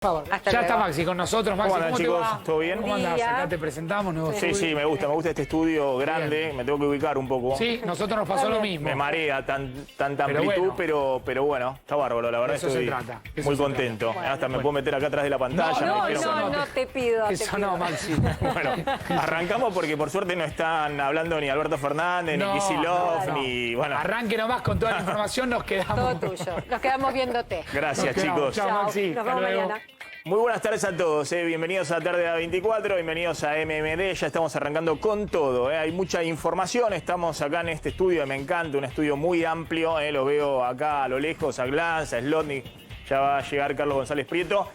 Por favor. Ya está Maxi con nosotros. Maxi, ¿Cómo andan, chicos? ¿Todo bien? ¿Cómo andás? Acá te presentamos. Nuevo Sí, estudio. sí, me gusta este estudio grande. Bien. Me tengo que ubicar un poco. Sí, nosotros nos pasó lo mismo. Me marea tanta Pero amplitud, bueno. pero bueno, está bárbaro, la verdad. De eso estoy se trata, de eso muy se contento. trata. Hasta me puedo meter acá atrás de la pantalla. No, quiero- No, te pido. Eso no, Maxi. Bueno, arrancamos porque por suerte no están hablando ni Alberto Fernández, No, ni Kicillof, no. ni... Bueno, Arranque nomás con toda la información, nos quedamos. Todo tuyo. Nos quedamos viéndote. gracias, Nos quedamos. chicos. Chao, Maxi. Nos Hasta vemos luego. mañana. Muy buenas tardes a todos, bienvenidos a Tarde A24, bienvenidos a MMD, ya estamos arrancando con todo, hay mucha información, estamos acá en este estudio, me encanta, un estudio muy amplio, lo veo acá a lo lejos, a Glantz, a Slotnick, ya va a llegar Carlos González Prieto.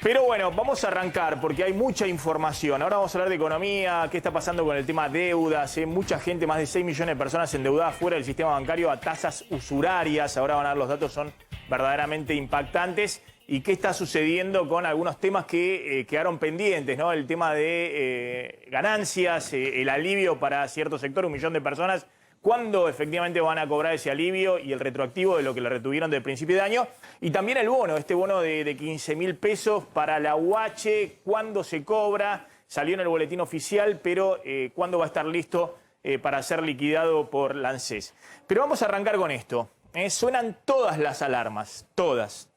Pero bueno, vamos a arrancar porque hay mucha información. Ahora vamos a hablar de economía, qué está pasando con el tema deudas. Mucha gente, más de 6 millones de personas endeudadas fuera del sistema bancario a tasas usurarias. Ahora van a ver, los datos son verdaderamente impactantes. ¿Y qué está sucediendo con algunos temas que quedaron pendientes, ¿no? El tema de ganancias, el alivio para cierto sector, 1 millón de personas. ¿Cuándo efectivamente van a cobrar ese alivio y el retroactivo de lo que le retuvieron del principio de año? Y también el bono, este bono de 15.000 pesos para la UH, ¿cuándo se cobra? Salió en el boletín oficial, pero ¿cuándo va a estar listo para ser liquidado por la ANSES? Pero vamos a arrancar con esto. Suenan todas las alarmas, todas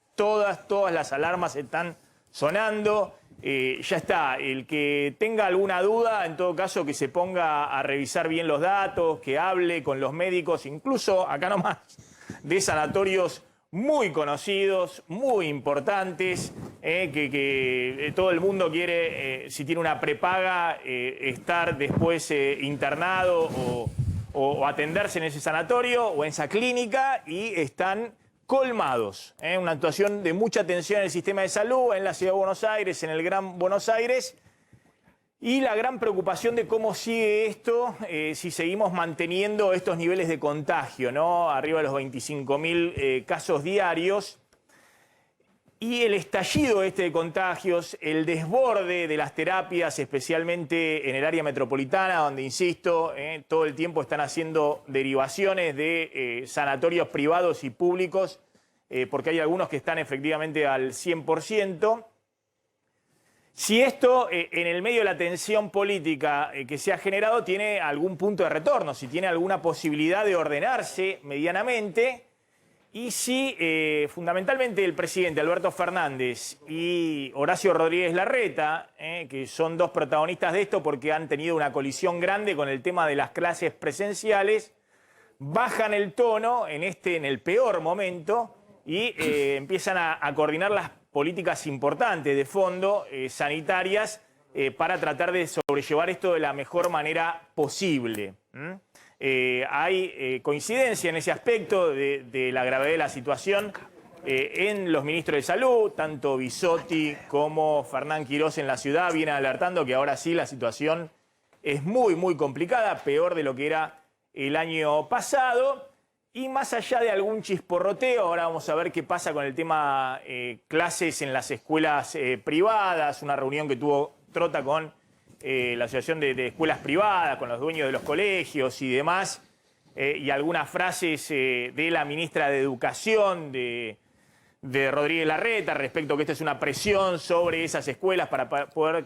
las alarmas están sonando. Ya está, el que tenga alguna duda, en todo caso que se ponga a revisar bien los datos, que hable con los médicos, incluso acá nomás, de sanatorios muy conocidos, muy importantes, que todo el mundo quiere, si tiene una prepaga, estar después internado o atenderse en ese sanatorio o en esa clínica, y están colmados. Una actuación de mucha atención en el sistema de salud, en la ciudad de Buenos Aires, en el Gran Buenos Aires. Y la gran preocupación de cómo sigue esto, si seguimos manteniendo estos niveles de contagio, ¿no? Arriba de los 25.000 casos diarios. Y el estallido de contagios, el desborde de las terapias, especialmente en el área metropolitana, donde, insisto, todo el tiempo están haciendo derivaciones de sanatorios privados y públicos, porque hay algunos que están efectivamente al 100%. Si esto, en el medio de la tensión política que se ha generado, tiene algún punto de retorno, si tiene alguna posibilidad de ordenarse medianamente. Y si fundamentalmente el presidente Alberto Fernández y Horacio Rodríguez Larreta, que son dos protagonistas de esto porque han tenido una colisión grande con el tema de las clases presenciales, bajan el tono en el peor momento y empiezan a coordinar las políticas importantes de fondo, sanitarias, para tratar de sobrellevar esto de la mejor manera posible. Hay coincidencia en ese aspecto de la gravedad de la situación en los ministros de salud, tanto Bisotti como Fernán Quirós en la ciudad vienen alertando que ahora sí la situación es muy complicada, peor de lo que era el año pasado. Y más allá de algún chisporroteo, ahora vamos a ver qué pasa con el tema clases en las escuelas privadas, una reunión que tuvo Trota con la Asociación de Escuelas Privadas, con los dueños de los colegios y demás, y algunas frases de la ministra de Educación, de Rodríguez Larreta, respecto a que esta es una presión sobre esas escuelas para poder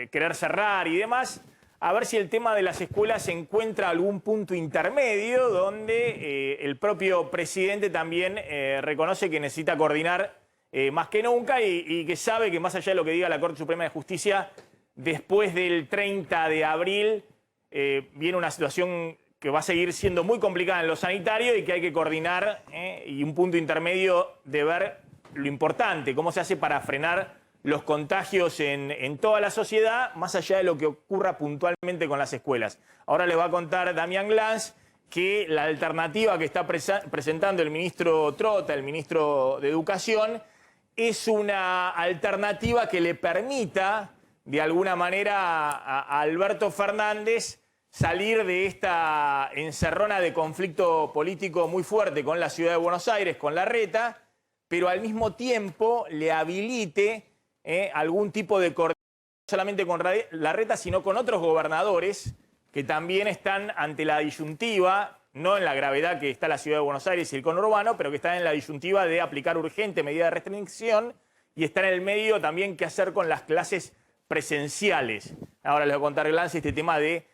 querer cerrar y demás. A ver si el tema de las escuelas encuentra algún punto intermedio donde el propio presidente también reconoce que necesita coordinar más que nunca y que sabe que más allá de lo que diga la Corte Suprema de Justicia, después del 30 de abril viene una situación que va a seguir siendo muy complicada en lo sanitario y que hay que coordinar, y un punto intermedio de ver lo importante, cómo se hace para frenar los contagios en toda la sociedad, más allá de lo que ocurra puntualmente con las escuelas. Ahora les va a contar Damián Glantz que la alternativa que está presentando el ministro Trota, el ministro de Educación, es una alternativa que le permita, de alguna manera, a Alberto Fernández salir de esta encerrona de conflicto político muy fuerte con la ciudad de Buenos Aires, con Larreta, pero al mismo tiempo le habilite algún tipo de coordinación, no solamente con Larreta, sino con otros gobernadores que también están ante la disyuntiva, no en la gravedad que está la ciudad de Buenos Aires y el conurbano, pero que están en la disyuntiva de aplicar urgente medida de restricción y está en el medio también qué hacer con las clases presenciales. Ahora les voy a contar, Glance, este tema de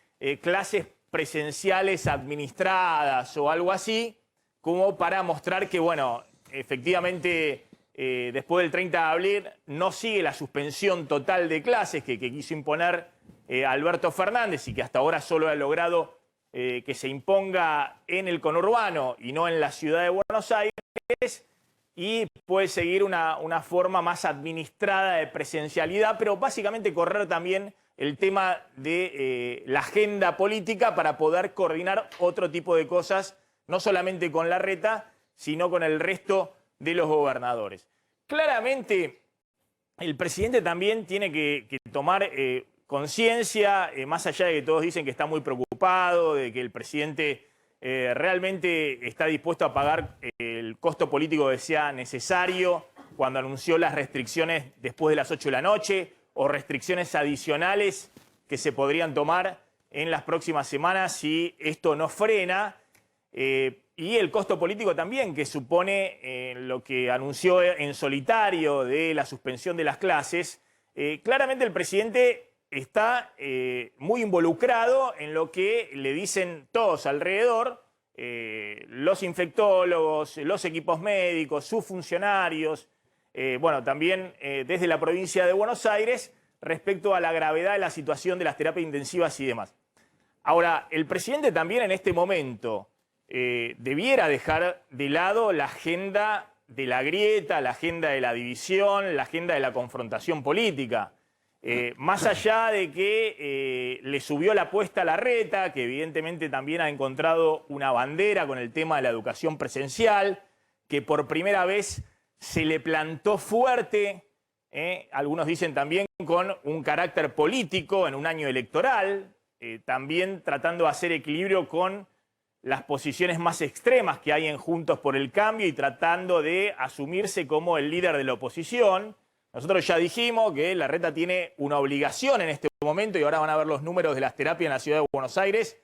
clases presenciales administradas o algo así, como para mostrar que, bueno, efectivamente, después del 30 de abril no sigue la suspensión total de clases que quiso imponer Alberto Fernández y que hasta ahora solo ha logrado que se imponga en el conurbano y no en la ciudad de Buenos Aires, y puede seguir una forma más administrada de presencialidad, pero básicamente correr también el tema de la agenda política para poder coordinar otro tipo de cosas, no solamente con Larreta, sino con el resto de los gobernadores. Claramente, el presidente también tiene que tomar conciencia, más allá de que todos dicen que está muy preocupado, de que el presidente realmente está dispuesto a pagar el costo político que sea necesario cuando anunció las restricciones después de las 8 de la noche o restricciones adicionales que se podrían tomar en las próximas semanas si esto no frena. Y el costo político también que supone lo que anunció en solitario de la suspensión de las clases. Claramente el presidente está muy involucrado en lo que le dicen todos alrededor, los infectólogos, los equipos médicos, sus funcionarios, bueno, también desde la provincia de Buenos Aires, respecto a la gravedad de la situación de las terapias intensivas y demás. Ahora, el presidente también en este momento debiera dejar de lado la agenda de la grieta, la agenda de la división, la agenda de la confrontación política. Más allá de que le subió la apuesta a Larreta, que evidentemente también ha encontrado una bandera con el tema de la educación presencial, que por primera vez se le plantó fuerte, algunos dicen también con un carácter político en un año electoral, también tratando de hacer equilibrio con las posiciones más extremas que hay en Juntos por el Cambio y tratando de asumirse como el líder de la oposición. Nosotros ya dijimos que Larreta tiene una obligación en este momento, y ahora van a ver los números de las terapias en la ciudad de Buenos Aires,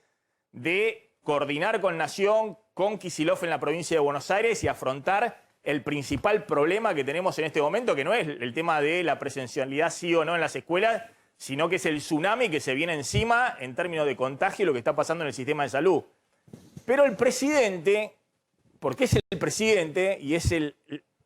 de coordinar con Nación, con Kicillof en la provincia de Buenos Aires y afrontar el principal problema que tenemos en este momento, que no es el tema de la presencialidad sí o no en las escuelas, sino que es el tsunami que se viene encima en términos de contagio y lo que está pasando en el sistema de salud. Pero el presidente, porque es el presidente y es el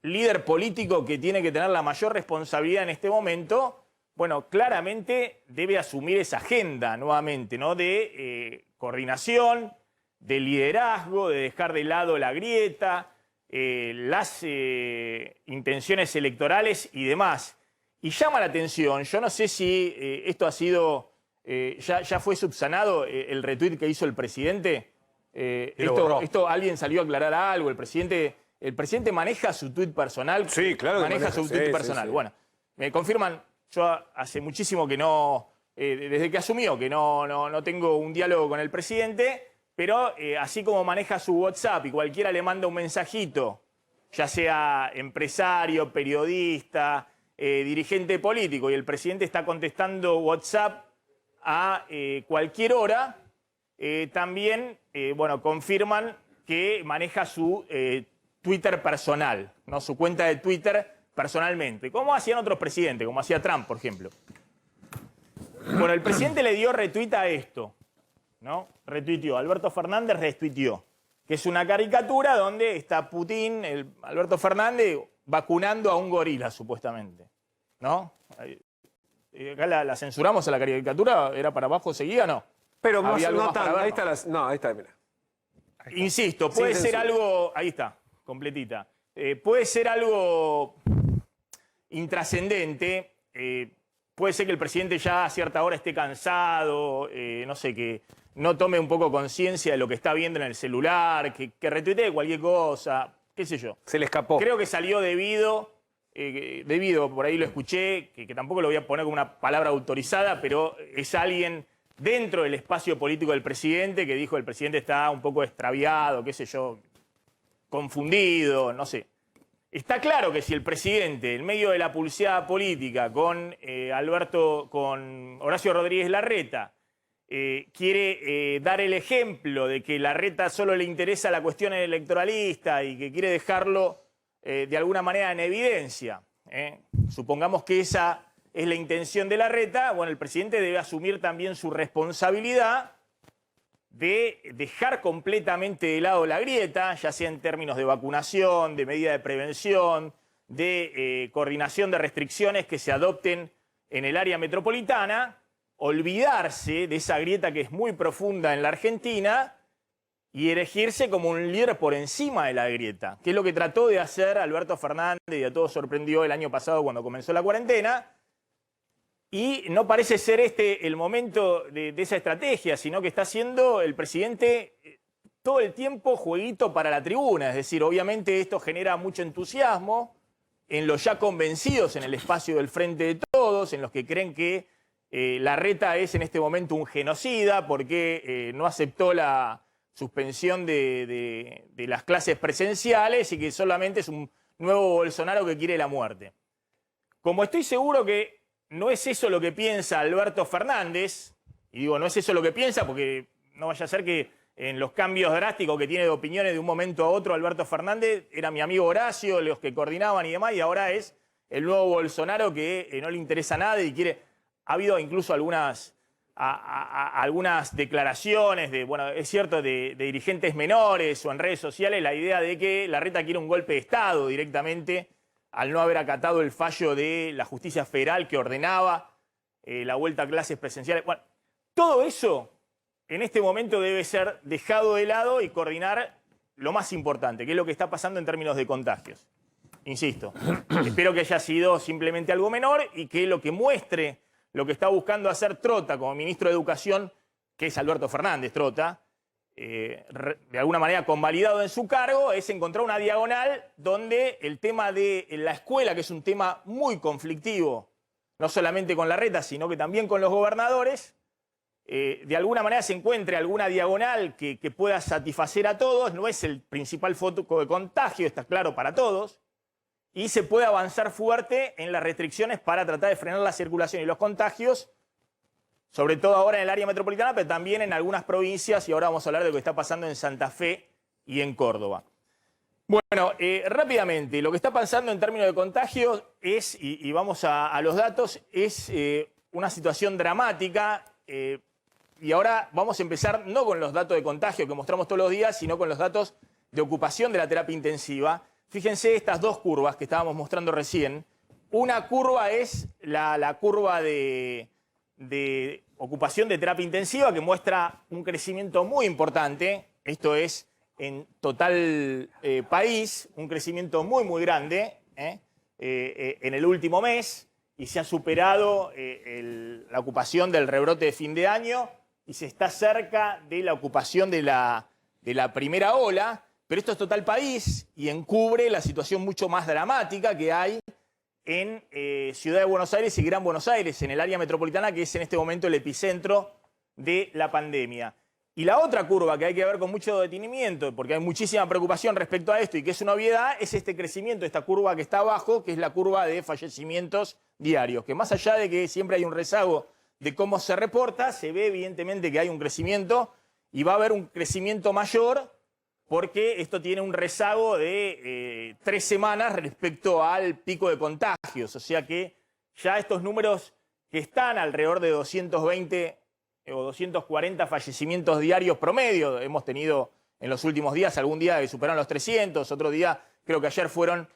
líder político que tiene que tener la mayor responsabilidad en este momento, bueno, claramente debe asumir esa agenda nuevamente, ¿no? De coordinación, de liderazgo, de dejar de lado la grieta, las intenciones electorales y demás. Y llama la atención, yo no sé si esto ha sido, ya fue subsanado el retweet que hizo el presidente. Esto alguien salió a aclarar algo, el presidente maneja su tuit personal. Sí, claro. Maneja su tuit personal. Sí. Bueno, me confirman, yo hace muchísimo que no, desde que asumió, que no tengo un diálogo con el presidente, pero así como maneja su WhatsApp y cualquiera le manda un mensajito, ya sea empresario, periodista, dirigente político, y el presidente está contestando WhatsApp a cualquier hora, también, bueno, confirman que maneja su Twitter personal, ¿no? Su cuenta de Twitter personalmente, como hacían otros presidentes, como hacía Trump, por ejemplo. Bueno, el presidente le dio retweet a esto, ¿no? Retuiteó, Alberto Fernández retuiteó, que es una caricatura donde está Putin, Alberto Fernández, vacunando a un gorila, supuestamente, ¿no? Acá la censuramos a la caricatura, ¿era para abajo seguida o no? Pero más, no tanto, ahí está, no, ahí está, mira. Insisto, puede ser algo, ahí está, completita. Puede ser algo intrascendente, puede ser que el presidente ya a cierta hora esté cansado, no sé, que no tome un poco conciencia de lo que está viendo en el celular, que retuitee cualquier cosa, qué sé yo. Se le escapó. Creo que salió debido, por ahí lo escuché, que tampoco lo voy a poner como una palabra autorizada, pero es alguien dentro del espacio político del presidente que dijo el presidente está un poco extraviado, qué sé yo, confundido, no sé. Está claro que si el presidente, en medio de la pulseada política con Horacio Rodríguez Larreta, quiere dar el ejemplo de que Larreta solo le interesa la cuestión electoralista y que quiere dejarlo de alguna manera en evidencia, Supongamos que esa es la intención de Larreta. Bueno, el presidente debe asumir también su responsabilidad de dejar completamente de lado la grieta, ya sea en términos de vacunación, de medida de prevención, de coordinación de restricciones que se adopten en el área metropolitana, olvidarse de esa grieta que es muy profunda en la Argentina y erigirse como un líder por encima de la grieta, que es lo que trató de hacer Alberto Fernández y a todos sorprendió el año pasado cuando comenzó la cuarentena. Y no parece ser este el momento de esa estrategia, sino que está haciendo el presidente todo el tiempo jueguito para la tribuna. Es decir, obviamente esto genera mucho entusiasmo en los ya convencidos en el espacio del Frente de Todos, en los que creen que Larreta es en este momento un genocida porque no aceptó la suspensión de las clases presenciales y que solamente es un nuevo Bolsonaro que quiere la muerte. Como estoy seguro que no es eso lo que piensa Alberto Fernández, y digo, no es eso lo que piensa porque no vaya a ser que en los cambios drásticos que tiene de opiniones de un momento a otro Alberto Fernández, era mi amigo Horacio, los que coordinaban y demás, y ahora es el nuevo Bolsonaro que no le interesa nada y quiere... Ha habido incluso algunas declaraciones de, bueno, es cierto, de dirigentes menores o en redes sociales, la idea de que Larreta quiere un golpe de Estado directamente al no haber acatado el fallo de la justicia federal que ordenaba la vuelta a clases presenciales. Bueno, todo eso en este momento debe ser dejado de lado y coordinar lo más importante, que es lo que está pasando en términos de contagios. Insisto, espero que haya sido simplemente algo menor y que lo que muestre lo que está buscando hacer Trota como ministro de Educación, que es Alberto Fernández Trota, de alguna manera convalidado en su cargo, es encontrar una diagonal donde el tema de la escuela, que es un tema muy conflictivo, no solamente con Larreta, sino que también con los gobernadores, de alguna manera se encuentre alguna diagonal que pueda satisfacer a todos. No es el principal foco de contagio, está claro para todos, y se puede avanzar fuerte en las restricciones para tratar de frenar la circulación y los contagios, sobre todo ahora en el área metropolitana, pero también en algunas provincias, y ahora vamos a hablar de lo que está pasando en Santa Fe y en Córdoba. Bueno, rápidamente, lo que está pasando en términos de contagios es, y vamos a los datos, es una situación dramática, y ahora vamos a empezar no con los datos de contagio que mostramos todos los días, sino con los datos de ocupación de la terapia intensiva. Fíjense estas dos curvas que estábamos mostrando recién. Una curva es la curva de ocupación de terapia intensiva, que muestra un crecimiento muy importante. Esto es en total país, un crecimiento muy, muy grande en el último mes, y se ha superado la ocupación del rebrote de fin de año y se está cerca de la ocupación de la primera ola, pero esto es total país y encubre la situación mucho más dramática que hay en Ciudad de Buenos Aires y Gran Buenos Aires, en el área metropolitana, que es en este momento el epicentro de la pandemia. Y la otra curva que hay que ver con mucho detenimiento, porque hay muchísima preocupación respecto a esto y que es una obviedad, es este crecimiento, esta curva que está abajo, que es la curva de fallecimientos diarios, que más allá de que siempre hay un rezago de cómo se reporta, se ve evidentemente que hay un crecimiento y va a haber un crecimiento mayor porque esto tiene un rezago de 3 semanas respecto al pico de contagios. O sea que ya estos números que están alrededor de 220 o 240 fallecimientos diarios promedio, hemos tenido en los últimos días, algún día que superaron los 300, otro día, creo que ayer fueron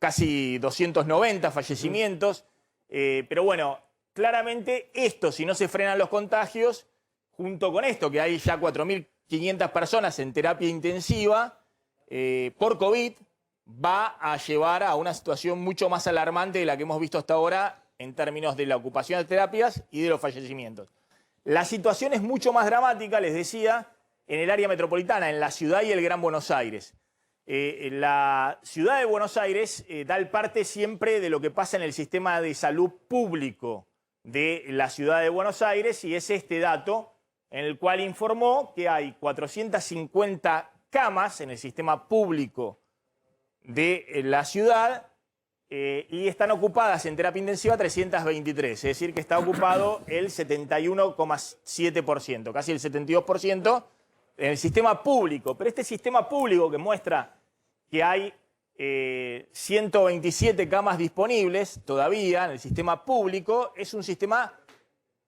casi 290 fallecimientos. Pero bueno, claramente esto, si no se frenan los contagios, junto con esto, que hay ya 4.500 personas en terapia intensiva por COVID, va a llevar a una situación mucho más alarmante de la que hemos visto hasta ahora en términos de la ocupación de terapias y de los fallecimientos. La situación es mucho más dramática, les decía, en el área metropolitana, en la ciudad y el Gran Buenos Aires. La ciudad de Buenos Aires da el parte siempre de lo que pasa en el sistema de salud público de la ciudad de Buenos Aires, y es este dato en el cual informó que hay 450 camas en el sistema público de la ciudad y están ocupadas en terapia intensiva 323, es decir, que está ocupado el 71,7%, casi el 72% en el sistema público. Pero este sistema público que muestra que hay 127 camas disponibles todavía en el sistema público. Es un sistema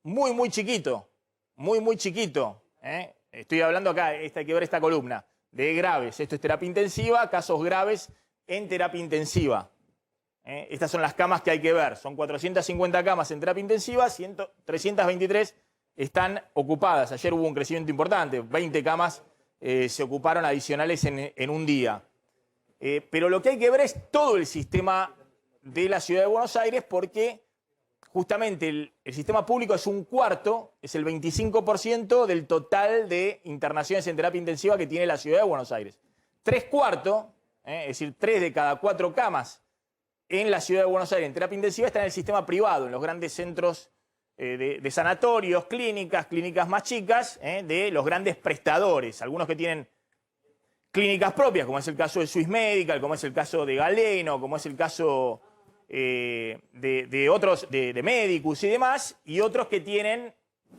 muy, muy chiquito, muy chiquito. Estoy hablando acá, hay que ver esta columna, de graves. Esto es terapia intensiva, casos graves en terapia intensiva. Estas son las camas que hay que ver. Son 450 camas en terapia intensiva, 323 están ocupadas. Ayer hubo un crecimiento importante, 20 camas se ocuparon adicionales en un día. Pero lo que hay que ver es todo el sistema de la Ciudad de Buenos Aires, porque justamente el sistema público es un cuarto, es el 25% del total de internaciones en terapia intensiva que tiene la Ciudad de Buenos Aires. 3/4, es decir, 3 de cada 4 camas en la Ciudad de Buenos Aires en terapia intensiva están en el sistema privado, en los grandes centros de sanatorios, clínicas más chicas, de los grandes prestadores, algunos que tienen clínicas propias, como es el caso de Swiss Medical, como es el caso de Galeno, como es el caso de otros, de Medicus y demás, y otros que tienen,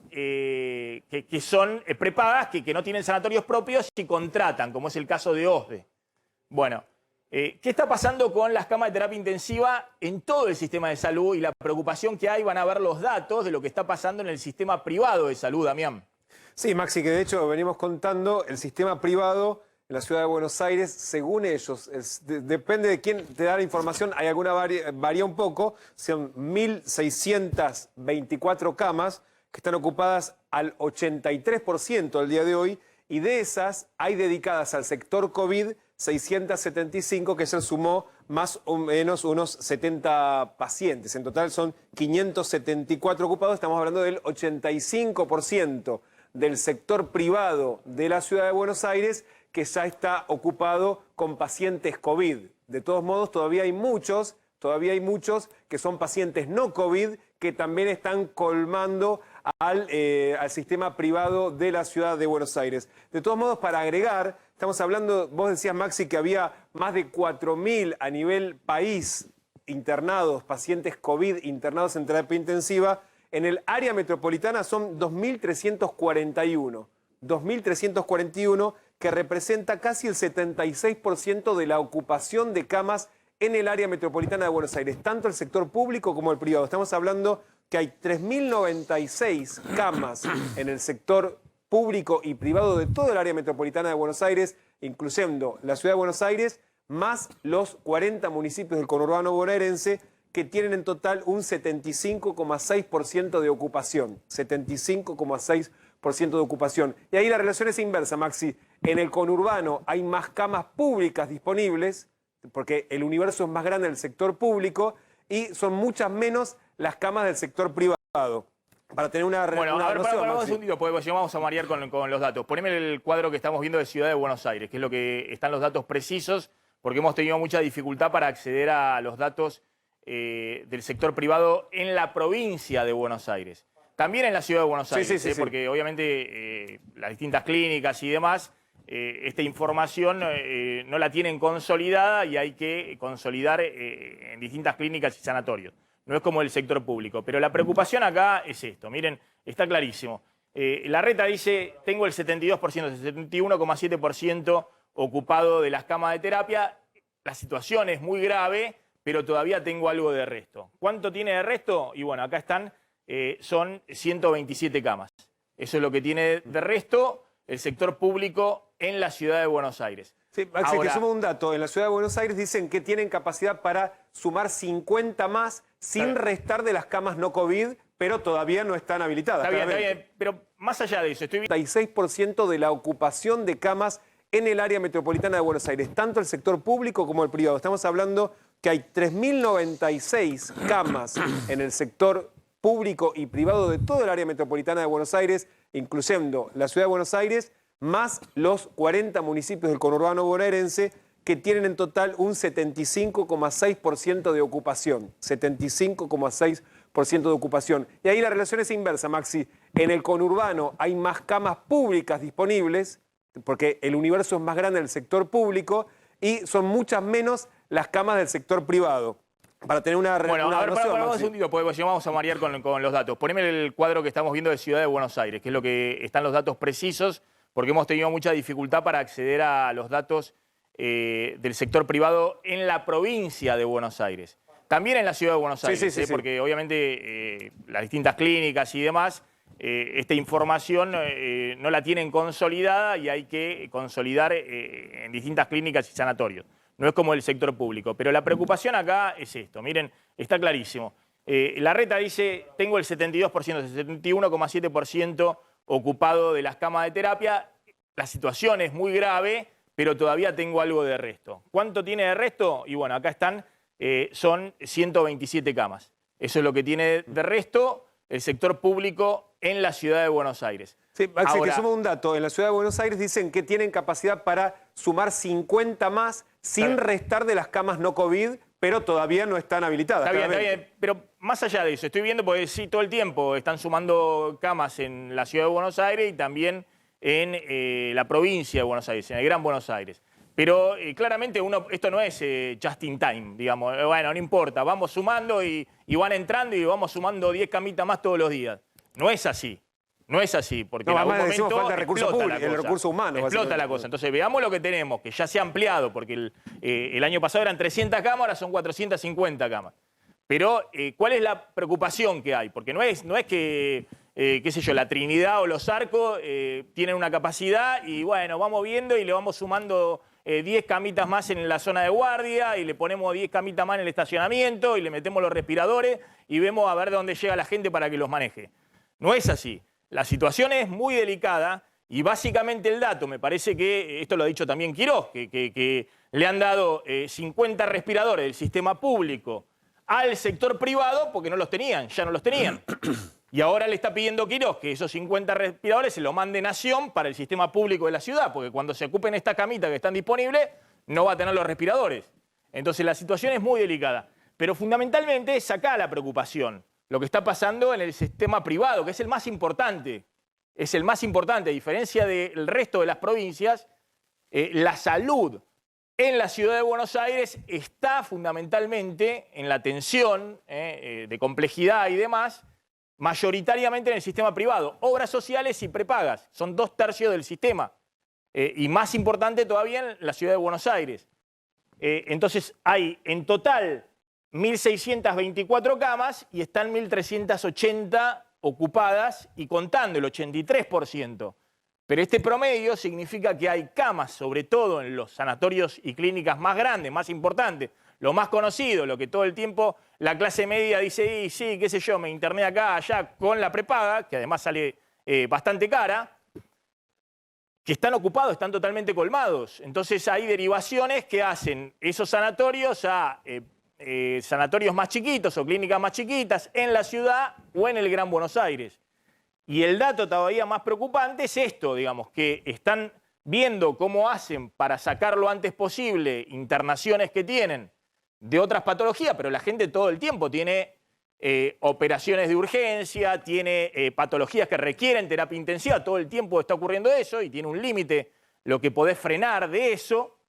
que son prepagas, que no tienen sanatorios propios y contratan, como es el caso de OSDE. Bueno, ¿qué está pasando con las camas de terapia intensiva en todo el sistema de salud? Y la preocupación que hay, van a ver los datos de lo que está pasando en el sistema privado de salud, Damián. Sí, Maxi, que de hecho venimos contando, el sistema privado en la Ciudad de Buenos Aires, según ellos, depende de quién te da la información, hay alguna varía un poco, son 1.624 camas que están ocupadas al 83% al día de hoy, y de esas hay dedicadas al sector COVID 675, que se sumó más o menos unos 70 pacientes. En total son 574 ocupados, estamos hablando del 85% del sector privado de la Ciudad de Buenos Aires que ya está ocupado con pacientes COVID. De todos modos, todavía hay muchos que son pacientes no COVID que también están colmando al sistema privado de la Ciudad de Buenos Aires. De todos modos, para agregar, estamos hablando, vos decías, Maxi, que había más de 4.000 a nivel país internados, pacientes COVID internados en terapia intensiva. En el área metropolitana son 2.341. 2.341, que representa casi el 76% de la ocupación de camas en el área metropolitana de Buenos Aires, tanto el sector público como el privado. Estamos hablando que hay 3.096 camas en el sector público y privado de todo el área metropolitana de Buenos Aires, incluyendo la Ciudad de Buenos Aires, más los 40 municipios del conurbano bonaerense, que tienen en total un 75,6% de ocupación. 75,6% de ocupación. Y ahí la relación es inversa, Maxi. En el conurbano hay más camas públicas disponibles, porque el universo es más grande del sector público, y son muchas menos las camas del sector privado. Para tener una Bueno, a ver, noción, un Maxi. segundito, porque vamos a marear con los datos. Poneme el cuadro que estamos viendo de Ciudad de Buenos Aires, que es lo que están los datos precisos, porque hemos tenido mucha dificultad para acceder a los datos del sector privado en la provincia de Buenos Aires. También en la Ciudad de Buenos Aires, sí. porque obviamente las distintas clínicas y demás, esta información no la tienen consolidada y hay que consolidar en distintas clínicas y sanatorios. No es como el sector público. Pero la preocupación acá es esto. Miren, está clarísimo. La reta dice, tengo el 72%, el 71,7% ocupado de las camas de terapia. La situación es muy grave, pero todavía tengo algo de resto. ¿Cuánto tiene de resto? Y bueno, acá están, son 127 camas. Eso es lo que tiene de resto el sector público en la Ciudad de Buenos Aires. Sí, Maxi, te sumo un dato. En la Ciudad de Buenos Aires dicen que tienen capacidad para sumar 50 más sin restar de las camas no COVID, pero todavía no están habilitadas. Está bien, pero más allá de eso, estoy viendo 36% de la ocupación de camas en el área metropolitana de Buenos Aires, tanto el sector público como el privado. Estamos hablando que hay 3.096 camas en el sector público y privado de todo el área metropolitana de Buenos Aires, incluyendo la Ciudad de Buenos Aires, más los 40 municipios del conurbano bonaerense, que tienen en total un 75,6% de ocupación. 75,6% de ocupación. Y ahí la relación es inversa, Maxi. En el conurbano hay más camas públicas disponibles, porque el universo es más grande del sector público, y son muchas menos las camas del sector privado. Para tener una Bueno, una a ver, noción, para un Maxi. segundito, porque vamos a marear con los datos. Poneme el cuadro que estamos viendo de Ciudad de Buenos Aires, que es lo que están los datos precisos, porque hemos tenido mucha dificultad para acceder a los datos del sector privado en la provincia de Buenos Aires. También en la ciudad de Buenos Aires, sí. Porque obviamente las distintas clínicas y demás, esta información no la tienen consolidada y hay que consolidar en distintas clínicas y sanatorios. No es como el sector público. Pero la preocupación acá es esto. Miren, está clarísimo. La Reta dice, tengo el 72%, el 71,7% ocupado de las camas de terapia. La situación es muy grave, pero todavía tengo algo de resto. ¿Cuánto tiene de resto? Y bueno, acá están, son 127 camas. Eso es lo que tiene de resto el sector público en la ciudad de Buenos Aires. Sí, Maxi, Ahora, te sumo un dato. En la ciudad de Buenos Aires dicen que tienen capacidad para sumar 50 más sin restar de las camas no COVID, pero todavía no están habilitadas. Está bien, pero más allá de eso, estoy viendo porque sí, todo el tiempo están sumando camas en la ciudad de Buenos Aires y también en la provincia de Buenos Aires, en el Gran Buenos Aires. Pero claramente esto no es just in time, digamos. Bueno, no importa, vamos sumando y van entrando y vamos sumando 10 camitas más todos los días. No es así. No es así, porque en algún momento falta recurso público, el recurso humano. Explota la cosa. Entonces veamos lo que tenemos, que ya se ha ampliado, porque el año pasado eran 300 camas, ahora son 450 camas. Pero, ¿cuál es la preocupación que hay? Porque no es que, qué sé yo, la Trinidad o los Arcos tienen una capacidad y bueno, vamos viendo y le vamos sumando 10 camitas más en la zona de guardia y le ponemos 10 camitas más en el estacionamiento y le metemos los respiradores y vemos a ver de dónde llega la gente para que los maneje. No es así. La situación es muy delicada y básicamente el dato, me parece que, esto lo ha dicho también Quirós, que le han dado 50 respiradores del sistema público al sector privado porque no los tenían, ya no los tenían. Y ahora le está pidiendo Quirós que esos 50 respiradores se los mande Nación para el sistema público de la ciudad, porque cuando se ocupen estas camitas que están disponibles, no va a tener los respiradores. Entonces la situación es muy delicada. Pero fundamentalmente es acá la preocupación. Lo que está pasando en el sistema privado, que es el más importante. Es el más importante, a diferencia del resto de las provincias, la salud en la ciudad de Buenos Aires está fundamentalmente en la atención de complejidad y demás, mayoritariamente en el sistema privado. Obras sociales y prepagas, son 2/3 del sistema. Y más importante todavía en la ciudad de Buenos Aires. Entonces hay en total 1.624 camas y están 1.380 ocupadas y contando el 83%. Pero este promedio significa que hay camas, sobre todo en los sanatorios y clínicas más grandes, más importantes, lo más conocido, lo que todo el tiempo la clase media dice, sí, qué sé yo, me interné acá, allá, con la prepaga, que además sale bastante cara, que están ocupados, están totalmente colmados. Entonces hay derivaciones que hacen esos sanatorios a sanatorios más chiquitos o clínicas más chiquitas en la ciudad o en el Gran Buenos Aires. Y el dato todavía más preocupante es esto, digamos, que están viendo cómo hacen para sacar lo antes posible internaciones que tienen de otras patologías, pero la gente todo el tiempo tiene operaciones de urgencia, tiene patologías que requieren terapia intensiva, todo el tiempo está ocurriendo eso y tiene un límite lo que podés frenar de eso.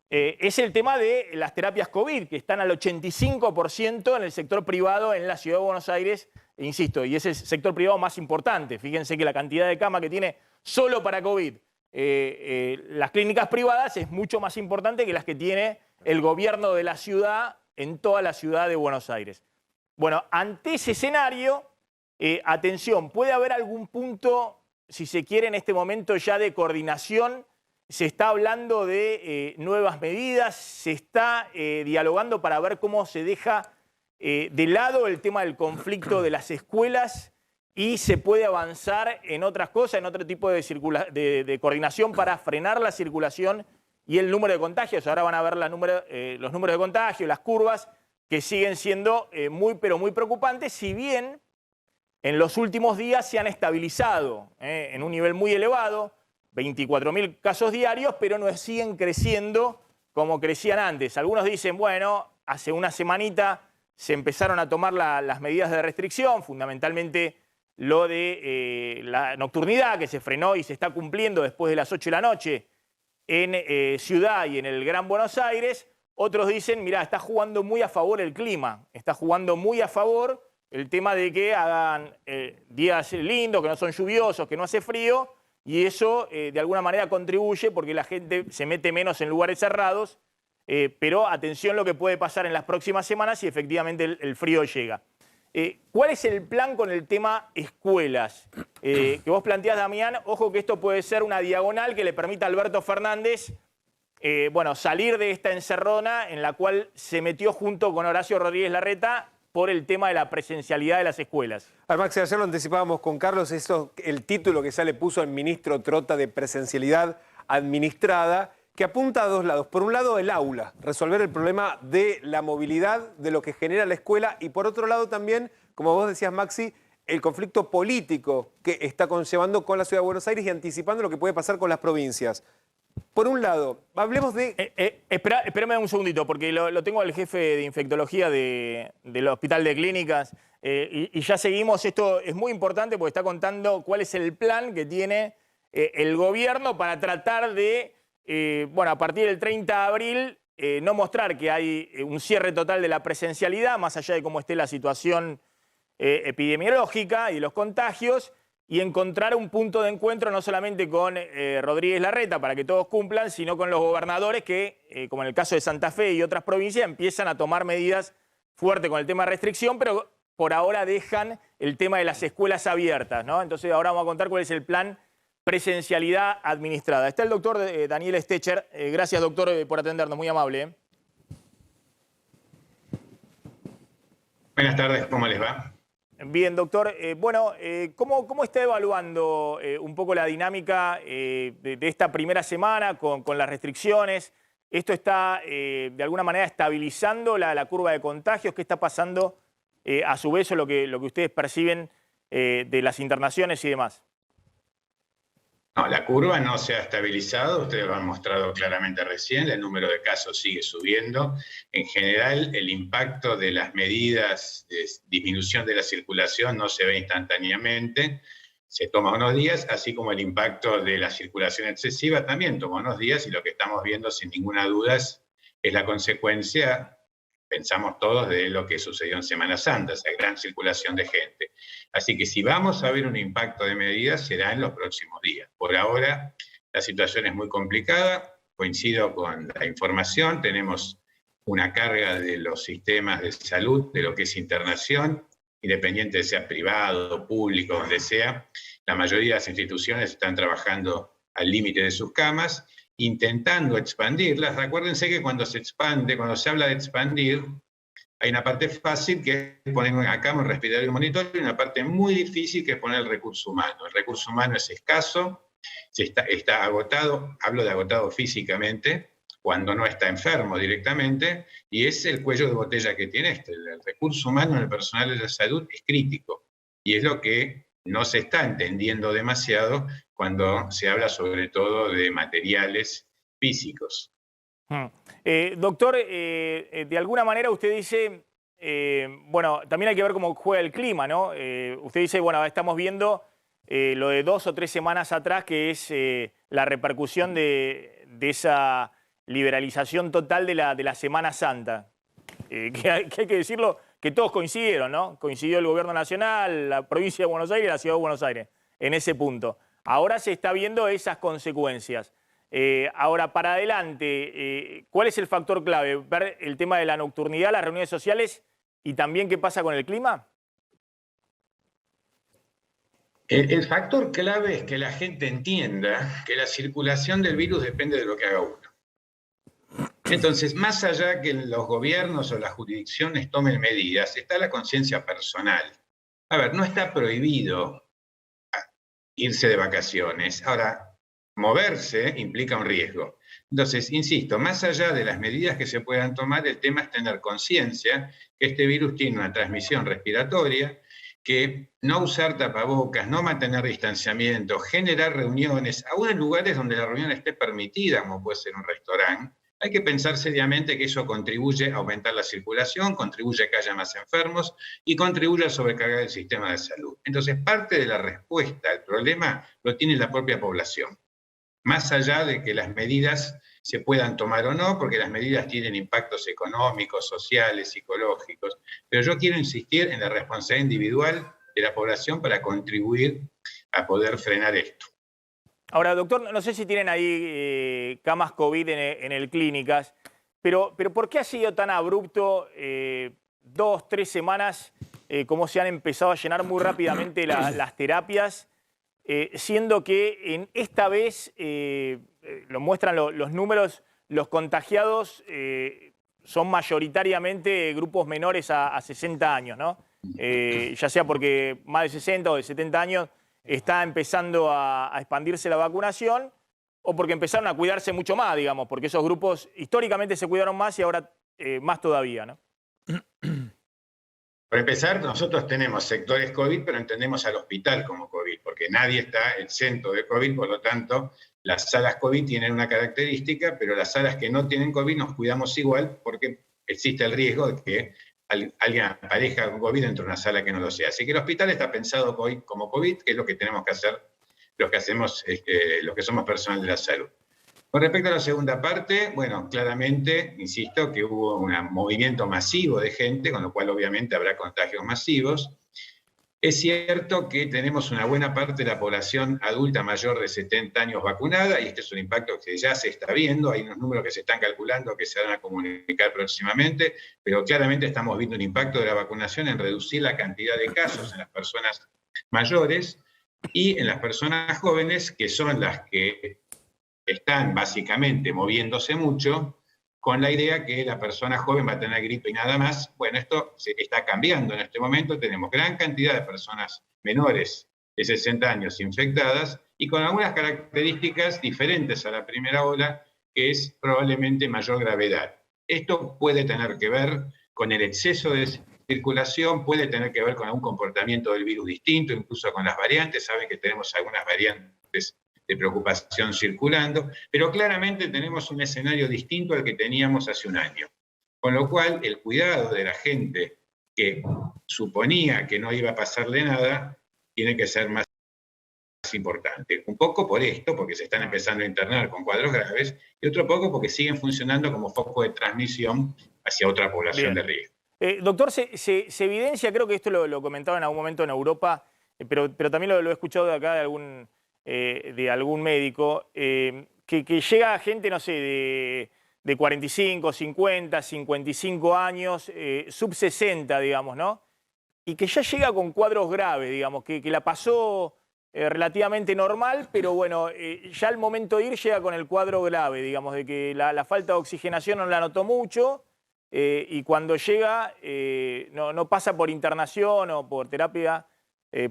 Es el tema de las terapias COVID, que están al 85% en el sector privado en la ciudad de Buenos Aires, insisto, y es el sector privado más importante. Fíjense que la cantidad de camas que tiene solo para COVID las clínicas privadas es mucho más importante que las que tiene el gobierno de la ciudad en toda la ciudad de Buenos Aires. Bueno, ante ese escenario, atención, puede haber algún punto, si se quiere en este momento ya de coordinación. Se está hablando de nuevas medidas, se está dialogando para ver cómo se deja de lado el tema del conflicto de las escuelas y se puede avanzar en otras cosas, en otro tipo de coordinación para frenar la circulación y el número de contagios. Ahora van a ver los números de contagios, las curvas, que siguen siendo muy, pero muy preocupantes, si bien en los últimos días se han estabilizado en un nivel muy elevado, 24.000 casos diarios, pero no siguen creciendo como crecían antes. Algunos dicen, bueno, hace una semanita se empezaron a tomar las medidas de restricción, fundamentalmente lo de la nocturnidad, que se frenó y se está cumpliendo después de las 8 de la noche en Ciudad y en el Gran Buenos Aires. Otros dicen, mirá, está jugando muy a favor el clima, está jugando muy a favor el tema de que hagan días lindos, que no son lluviosos, que no hace frío, y eso de alguna manera contribuye porque la gente se mete menos en lugares cerrados, pero atención lo que puede pasar en las próximas semanas si efectivamente el frío llega. ¿Cuál es el plan con el tema escuelas? Que vos planteás, Damián, ojo que esto puede ser una diagonal que le permita a Alberto Fernández salir de esta encerrona en la cual se metió junto con Horacio Rodríguez Larreta por el tema de la presencialidad de las escuelas. Max, ayer lo anticipábamos con Carlos, el título que ya le puso el ministro Trota de presencialidad administrada, que apunta a dos lados. Por un lado, el aula, resolver el problema de la movilidad, de lo que genera la escuela, y por otro lado también, como vos decías, Maxi, el conflicto político que está conllevando con la Ciudad de Buenos Aires y anticipando lo que puede pasar con las provincias. Por un lado, hablemos de... Espérame un segundito, porque lo tengo al jefe de infectología del Hospital de Clínicas y ya seguimos. Esto es muy importante porque está contando cuál es el plan que tiene el gobierno para tratar de, a partir del 30 de abril, no mostrar que hay un cierre total de la presencialidad, más allá de cómo esté la situación epidemiológica y los contagios, y encontrar un punto de encuentro no solamente con Rodríguez Larreta para que todos cumplan, sino con los gobernadores que, como en el caso de Santa Fe y otras provincias, empiezan a tomar medidas fuertes con el tema de restricción, pero por ahora dejan el tema de las escuelas abiertas, ¿no? Entonces ahora vamos a contar cuál es el plan presencialidad administrada. Está el doctor Daniel Stecher. Gracias, doctor, por atendernos, muy amable. Buenas tardes, ¿cómo les va? Bien, doctor. ¿Cómo está evaluando un poco la dinámica de esta primera semana con las restricciones? ¿Esto está de alguna manera estabilizando la curva de contagios? ¿Qué está pasando a su vez lo que ustedes perciben de las internaciones y demás? No, la curva no se ha estabilizado, ustedes lo han mostrado claramente recién, el número de casos sigue subiendo. En general, el impacto de las medidas de disminución de la circulación no se ve instantáneamente, se toma unos días, así como el impacto de la circulación excesiva también toma unos días, y lo que estamos viendo sin ninguna duda es la consecuencia, pensamos todos, de lo que sucedió en Semana Santa, esa gran circulación de gente. Así que si vamos a ver un impacto de medidas, será en los próximos días. Por ahora, la situación es muy complicada, coincido con la información, tenemos una carga de los sistemas de salud, de lo que es internación, independiente de sea privado, público, donde sea, la mayoría de las instituciones están trabajando al límite de sus camas, intentando expandirlas. Acuérdense que cuando se expande, cuando se habla de expandir, hay una parte fácil que es poner una cama, un respirador y un monitor, y una parte muy difícil que es poner el recurso humano. El recurso humano es escaso, está agotado, hablo de agotado físicamente, cuando no está enfermo directamente, y es el cuello de botella que tiene este. El recurso humano en el personal de la salud es crítico, y es lo que no se está entendiendo demasiado cuando se habla sobre todo de materiales físicos. Doctor, de alguna manera usted dice, también hay que ver cómo juega el clima, ¿no? Usted dice, estamos viendo lo de 2 o 3 semanas atrás, que es la repercusión de esa liberalización total de la Semana Santa. Que hay que decirlo, que todos coincidieron, ¿no? Coincidió el gobierno nacional, la provincia de Buenos Aires y la ciudad de Buenos Aires en ese punto. Ahora se está viendo esas consecuencias. Ahora, para adelante, ¿cuál es el factor clave? ¿Ver el tema de la nocturnidad, las reuniones sociales y también qué pasa con el clima? El factor clave es que la gente entienda que la circulación del virus depende de lo que haga uno. Entonces, más allá que los gobiernos o las jurisdicciones tomen medidas, está la conciencia personal. A ver, no está prohibido irse de vacaciones. Ahora, moverse implica un riesgo. Entonces, insisto, más allá de las medidas que se puedan tomar, el tema es tener conciencia que este virus tiene una transmisión respiratoria, que no usar tapabocas, no mantener distanciamiento, generar reuniones, aún en lugares donde la reunión esté permitida, como puede ser un restaurante, hay que pensar seriamente que eso contribuye a aumentar la circulación, contribuye a que haya más enfermos y contribuye a sobrecargar el sistema de salud. Entonces, parte de la respuesta al problema lo tiene la propia población. Más allá de que las medidas se puedan tomar o no, porque las medidas tienen impactos económicos, sociales, psicológicos, pero yo quiero insistir en la responsabilidad individual de la población para contribuir a poder frenar esto. Ahora, doctor, no sé si tienen ahí camas COVID en el clínicas, pero ¿por qué ha sido tan abrupto 2, 3 semanas, cómo se han empezado a llenar muy rápidamente las terapias, siendo que en esta vez, lo muestran los números, los contagiados son mayoritariamente grupos menores a 60 años, ¿no? Ya sea porque más de 60 o de 70 años está empezando a expandirse la vacunación o porque empezaron a cuidarse mucho más, digamos, porque esos grupos históricamente se cuidaron más y ahora más todavía, ¿no? Para empezar, nosotros tenemos sectores COVID, pero entendemos al hospital como COVID, porque nadie está exento de COVID, por lo tanto, las salas COVID tienen una característica, pero las salas que no tienen COVID nos cuidamos igual porque existe el riesgo de que alguien aparezca con COVID dentro de una sala que no lo sea. Así que el hospital está pensado como COVID, que es lo que tenemos que hacer los que hacemos, los que somos personal de la salud. Con respecto a la segunda parte, bueno, claramente, insisto, que hubo un movimiento masivo de gente, con lo cual obviamente habrá contagios masivos. Es cierto que tenemos una buena parte de la población adulta mayor de 70 años vacunada, y este es un impacto que ya se está viendo, hay unos números que se están calculando que se van a comunicar próximamente, pero claramente estamos viendo un impacto de la vacunación en reducir la cantidad de casos en las personas mayores y en las personas jóvenes, que son las que están básicamente moviéndose mucho, con la idea que la persona joven va a tener gripe y nada más. Bueno, esto se está cambiando en este momento. Tenemos gran cantidad de personas menores de 60 años infectadas y con algunas características diferentes a la primera ola, que es probablemente mayor gravedad. Esto puede tener que ver con el exceso de circulación, puede tener que ver con algún comportamiento del virus distinto, incluso con las variantes. Saben que tenemos algunas variantes de preocupación circulando, pero claramente tenemos un escenario distinto al que teníamos hace un año. Con lo cual, el cuidado de la gente que suponía que no iba a pasarle nada, tiene que ser más importante. Un poco por esto, porque se están empezando a internar con cuadros graves, y otro poco porque siguen funcionando como foco de transmisión hacia otra población de riesgo. Doctor, se evidencia, creo que esto lo comentaba en algún momento en Europa, pero también lo he escuchado de acá de algún médico, que llega gente, no sé, de 45, 50, 55 años, sub 60, digamos, ¿no? Y que ya llega con cuadros graves, digamos, que la pasó relativamente normal, pero bueno, ya al momento de ir llega con el cuadro grave, digamos, de que la falta de oxigenación no la notó mucho, y cuando llega no pasa por internación o por terapia,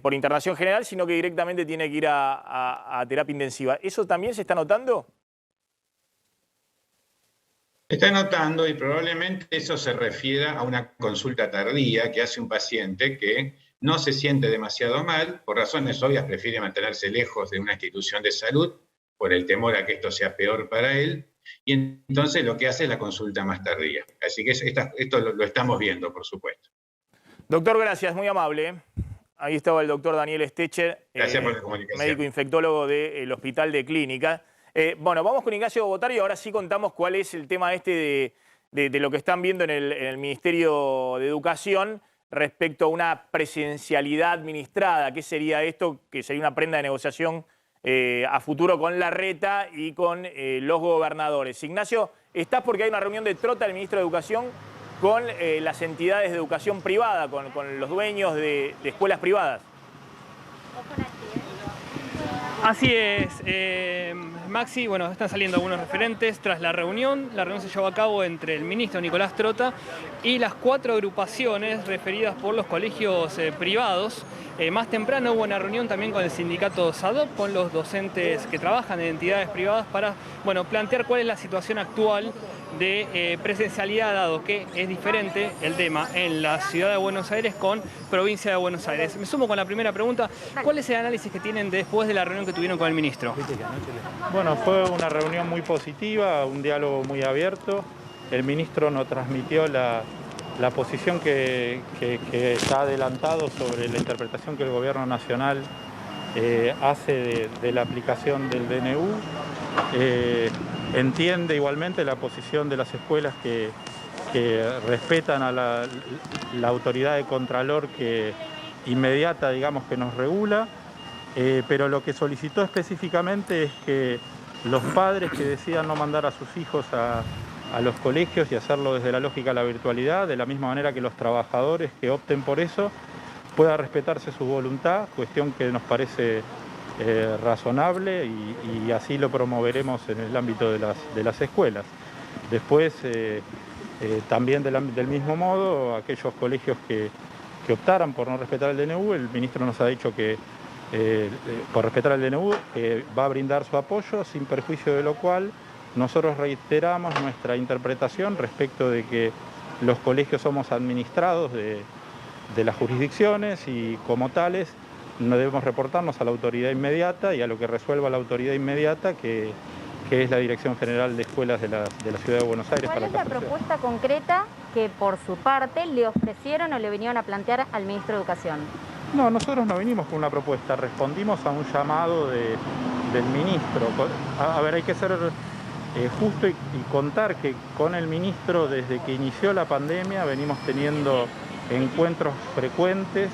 por internación general, sino que directamente tiene que ir a terapia intensiva. ¿Eso también se está notando? Se está notando y probablemente eso se refiera a una consulta tardía que hace un paciente que no se siente demasiado mal, por razones obvias prefiere mantenerse lejos de una institución de salud por el temor a que esto sea peor para él, y entonces lo que hace es la consulta más tardía. Así que esto lo estamos viendo, por supuesto. Doctor, gracias, muy amable. Ahí estaba el doctor Daniel Stecher, Gracias por la comunicación. médico infectólogo del Hospital de Clínica. Bueno, vamos con Ignacio Botario y ahora sí contamos cuál es el tema de lo que están viendo en el Ministerio de Educación respecto a una presencialidad administrada. ¿Qué sería esto? Que sería una prenda de negociación a futuro con Larreta y con los gobernadores. Ignacio, estás porque hay una reunión de trota del ministro de Educación con las entidades de educación privada, con los dueños de escuelas privadas. Así es, Maxi. Bueno, están saliendo algunos referentes tras la reunión. La reunión se llevó a cabo entre el ministro Nicolás Trota y las 4 agrupaciones referidas por los colegios privados. Más temprano hubo una reunión también con el sindicato SADOP, con los docentes que trabajan en entidades privadas para, bueno, plantear cuál es la situación actual de presencialidad, dado que es diferente el tema en la ciudad de Buenos Aires con provincia de Buenos Aires. Me sumo con la primera pregunta. ¿Cuál es el análisis que tienen después de la reunión que tuvieron con el ministro? Bueno, fue una reunión muy positiva, un diálogo muy abierto. El ministro nos transmitió la posición que está adelantado sobre la interpretación que el Gobierno Nacional hace de la aplicación del DNU. Entiende igualmente la posición de las escuelas que respetan a la autoridad de Contralor inmediata, digamos, que nos regula. pero lo que solicitó específicamente es que los padres que decidan no mandar a sus hijos a los colegios y hacerlo desde la lógica de la virtualidad, de la misma manera que los trabajadores que opten por eso, pueda respetarse su voluntad, cuestión que nos parece razonable y así lo promoveremos en el ámbito de las escuelas. Después, también del mismo modo, aquellos colegios que optaran por no respetar el DNU, el ministro nos ha dicho que por respetar el DNU va a brindar su apoyo, sin perjuicio de lo cual nosotros reiteramos nuestra interpretación respecto de que los colegios somos administrados de las jurisdicciones y como tales no debemos reportarnos a la autoridad inmediata y a lo que resuelva la autoridad inmediata que es la Dirección General de Escuelas de la Ciudad de Buenos Aires. ¿Cuál es la propuesta concreta que por su parte le ofrecieron o le vinieron a plantear al ministro de Educación? No, nosotros no vinimos con una propuesta, respondimos a un llamado del ministro. A ver, hay que ser justo y contar que con el ministro desde que inició la pandemia venimos teniendo encuentros frecuentes,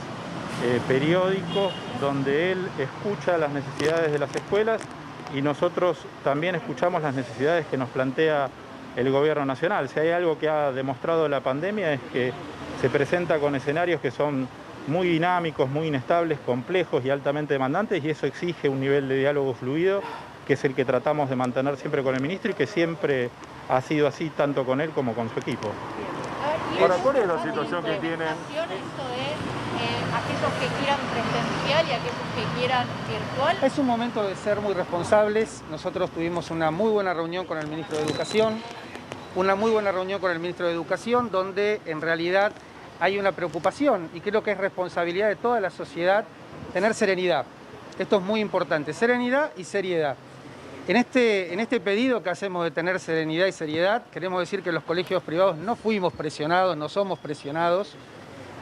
periódicos, donde él escucha las necesidades de las escuelas y nosotros también escuchamos las necesidades que nos plantea el gobierno nacional. Si hay algo que ha demostrado la pandemia es que se presenta con escenarios que son muy dinámicos, muy inestables, complejos y altamente demandantes y eso exige un nivel de diálogo fluido que es el que tratamos de mantener siempre con el ministro y que siempre ha sido así tanto con él como con su equipo. Ahora, ¿cuál es la situación que tienen? Esto es aquellos que quieran presencial y aquellos que quieran virtual. Es un momento de ser muy responsables. Nosotros tuvimos una muy buena reunión con el ministro de Educación, donde en realidad hay una preocupación y creo que es responsabilidad de toda la sociedad tener serenidad. Esto es muy importante, serenidad y seriedad. En este pedido que hacemos de tener serenidad y seriedad, queremos decir que los colegios privados no fuimos presionados, no somos presionados.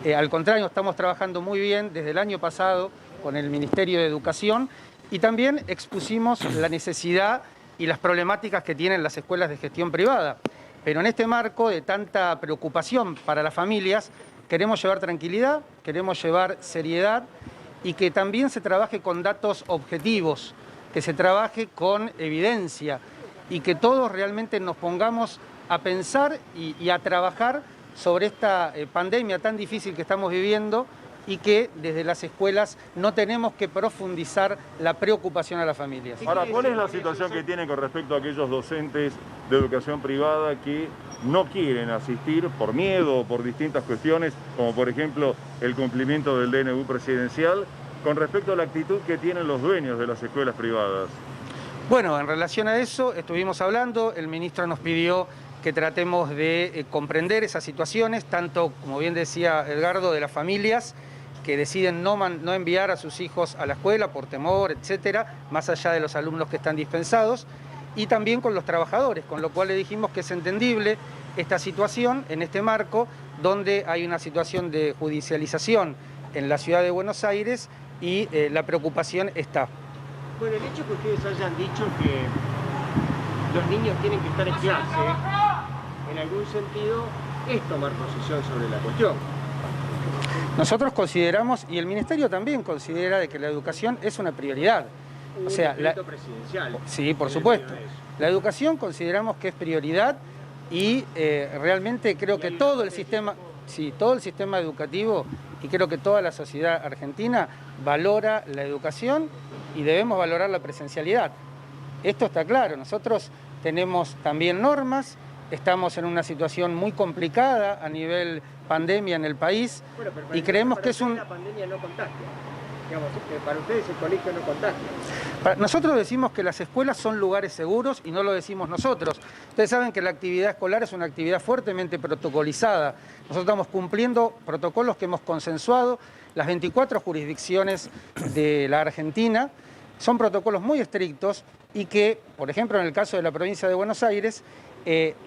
Al contrario, estamos trabajando muy bien desde el año pasado con el Ministerio de Educación y también expusimos la necesidad y las problemáticas que tienen las escuelas de gestión privada. Pero en este marco de tanta preocupación para las familias, queremos llevar tranquilidad, queremos llevar seriedad y que también se trabaje con datos objetivos, que se trabaje con evidencia y que todos realmente nos pongamos a pensar y a trabajar sobre esta pandemia tan difícil que estamos viviendo y que desde las escuelas no tenemos que profundizar la preocupación a las familias. Ahora, ¿cuál es la situación que tienen con respecto a aquellos docentes de educación privada que no quieren asistir por miedo o por distintas cuestiones, como por ejemplo el cumplimiento del DNU presidencial, con respecto a la actitud que tienen los dueños de las escuelas privadas? Bueno, en relación a eso estuvimos hablando, el ministro nos pidió que tratemos de comprender esas situaciones, tanto, como bien decía Edgardo, de las familias que deciden no enviar a sus hijos a la escuela por temor, etcétera, más allá de los alumnos que están dispensados, y también con los trabajadores, con lo cual le dijimos que es entendible esta situación en este marco, donde hay una situación de judicialización en la ciudad de Buenos Aires y la preocupación está. Bueno, el hecho que ustedes hayan dicho que los niños tienen que estar en clase, en algún sentido, es tomar posición sobre la cuestión. Nosotros consideramos, y el Ministerio también considera, de que la educación es una prioridad. O sea, presidencial. Sí, por supuesto. La educación consideramos que es prioridad y realmente creo que todo el sistema educativo y creo que toda la sociedad argentina valora la educación y debemos valorar la presencialidad. Esto está claro, nosotros tenemos también normas, estamos en una situación muy complicada a nivel pandemia en el país y creemos que es un... La pandemia no contagia. Digamos, para ustedes el colegio no contagia. Nosotros decimos que las escuelas son lugares seguros y no lo decimos nosotros. Ustedes saben que la actividad escolar es una actividad fuertemente protocolizada. Nosotros estamos cumpliendo protocolos que hemos consensuado, las 24 jurisdicciones de la Argentina. Son protocolos muy estrictos y que, por ejemplo, en el caso de la provincia de Buenos Aires,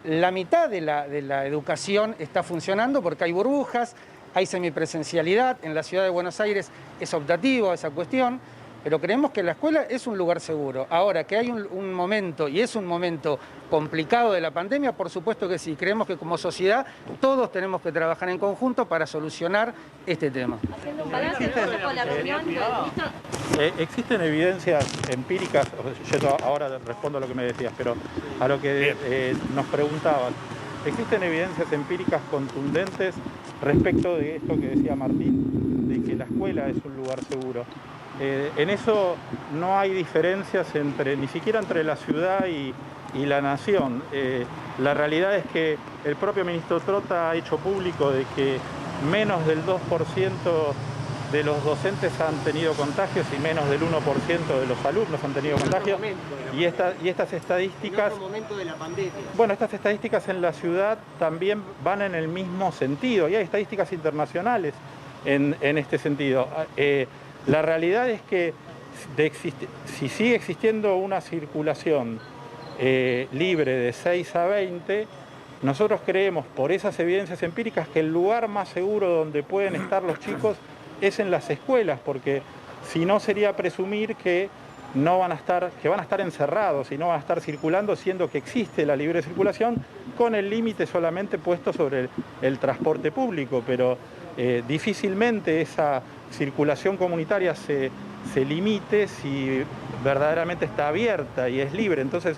la mitad de la educación está funcionando porque hay burbujas, hay semipresencialidad. En la ciudad de Buenos Aires es optativo esa cuestión, pero creemos que la escuela es un lugar seguro. Ahora, que hay un momento, y es un momento complicado de la pandemia, por supuesto que sí. Creemos que como sociedad todos tenemos que trabajar en conjunto para solucionar este tema. Haciendo un balance, entonces, con la reunión del ministro. Existen evidencias empíricas, yo ahora respondo a lo que me decías, pero a lo que nos preguntaban. Existen evidencias empíricas contundentes respecto de esto que decía Martín, de que la escuela es un lugar seguro. En eso no hay diferencias ni siquiera entre la ciudad y la nación. La realidad es que el propio ministro Trota ha hecho público de que menos del 2% de los docentes han tenido contagios y menos del 1% de los alumnos han tenido contagios. Y estas estadísticas... En otro momento de la pandemia. Bueno, estas estadísticas en la ciudad también van en el mismo sentido y hay estadísticas internacionales en este sentido. La realidad es que si sigue existiendo una circulación libre de 6 a 20, nosotros creemos, por esas evidencias empíricas, que el lugar más seguro donde pueden estar los chicos es en las escuelas, porque si no sería presumir que van a estar encerrados y no van a estar circulando, siendo que existe la libre circulación, con el límite solamente puesto sobre el transporte público, pero difícilmente esa circulación comunitaria se limite si verdaderamente está abierta y es libre. Entonces,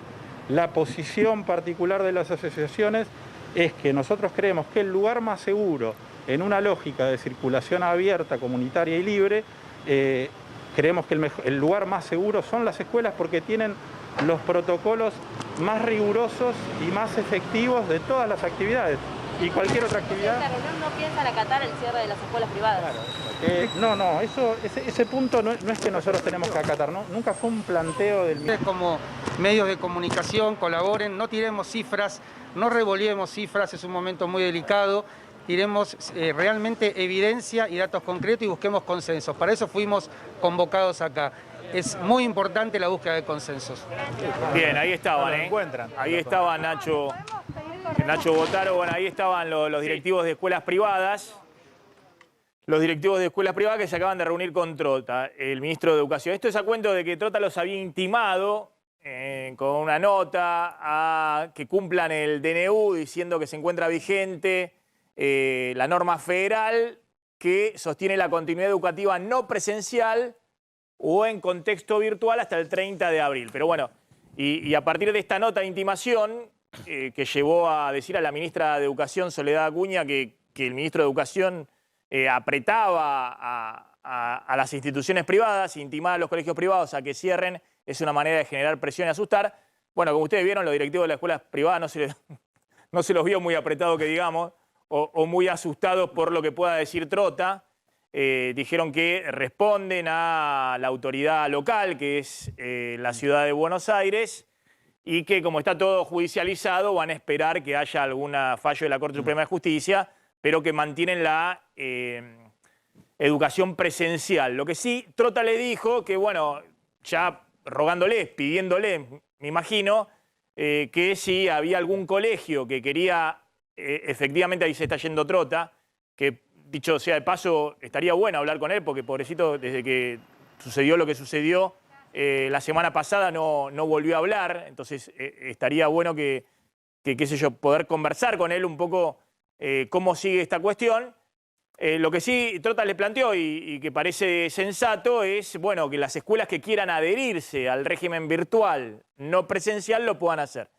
la posición particular de las asociaciones es que nosotros creemos que el lugar más seguro, en una lógica de circulación abierta, comunitaria y libre, creemos que el lugar más seguro son las escuelas porque tienen los protocolos más rigurosos y más efectivos de todas las actividades. Y cualquier otra actividad... ¿Esta reunión no piensan acatar el cierre de las escuelas privadas? No, ese punto no es que nosotros tenemos que acatar, ¿no? Nunca fue un planteo del... Como medios de comunicación colaboren, no tiremos cifras, no revolvemos cifras, es un momento muy delicado. Tiremos realmente evidencia y datos concretos y busquemos consensos. Para eso fuimos convocados acá. Es muy importante la búsqueda de consensos. Bien, ahí estaban, Ahí estaba Nacho Botaro, bueno, ahí estaban los directivos de escuelas privadas. Los directivos de escuelas privadas que se acaban de reunir con Trota, el ministro de Educación. Esto es a cuento de que Trota los había intimado con una nota a que cumplan el DNU diciendo que se encuentra vigente la norma federal que sostiene la continuidad educativa no presencial o en contexto virtual hasta el 30 de abril. Pero bueno, y a partir de esta nota de intimación que llevó a decir a la ministra de Educación, Soledad Acuña, que el ministro de Educación apretaba a las instituciones privadas, intimaba a los colegios privados a que cierren, es una manera de generar presión y asustar. Bueno, como ustedes vieron, los directivos de las escuelas privadas no se los vio muy apretados, que digamos, o muy asustados por lo que pueda decir Trota. Dijeron que responden a la autoridad local, que es la ciudad de Buenos Aires, y que como está todo judicializado van a esperar que haya algún fallo de la Corte Suprema de Justicia, pero que mantienen la educación presencial. Lo que sí, Trota le dijo que, bueno, ya rogándoles, pidiéndoles, me imagino, que si había algún colegio que quería, efectivamente ahí se está yendo Trota, que dicho sea de paso, estaría bueno hablar con él, porque pobrecito, desde que sucedió lo que sucedió, la semana pasada no volvió a hablar, entonces estaría bueno que, qué sé yo, poder conversar con él un poco cómo sigue esta cuestión. Lo que sí Trota le planteó y que parece sensato es, bueno, que las escuelas que quieran adherirse al régimen virtual no presencial lo puedan hacer.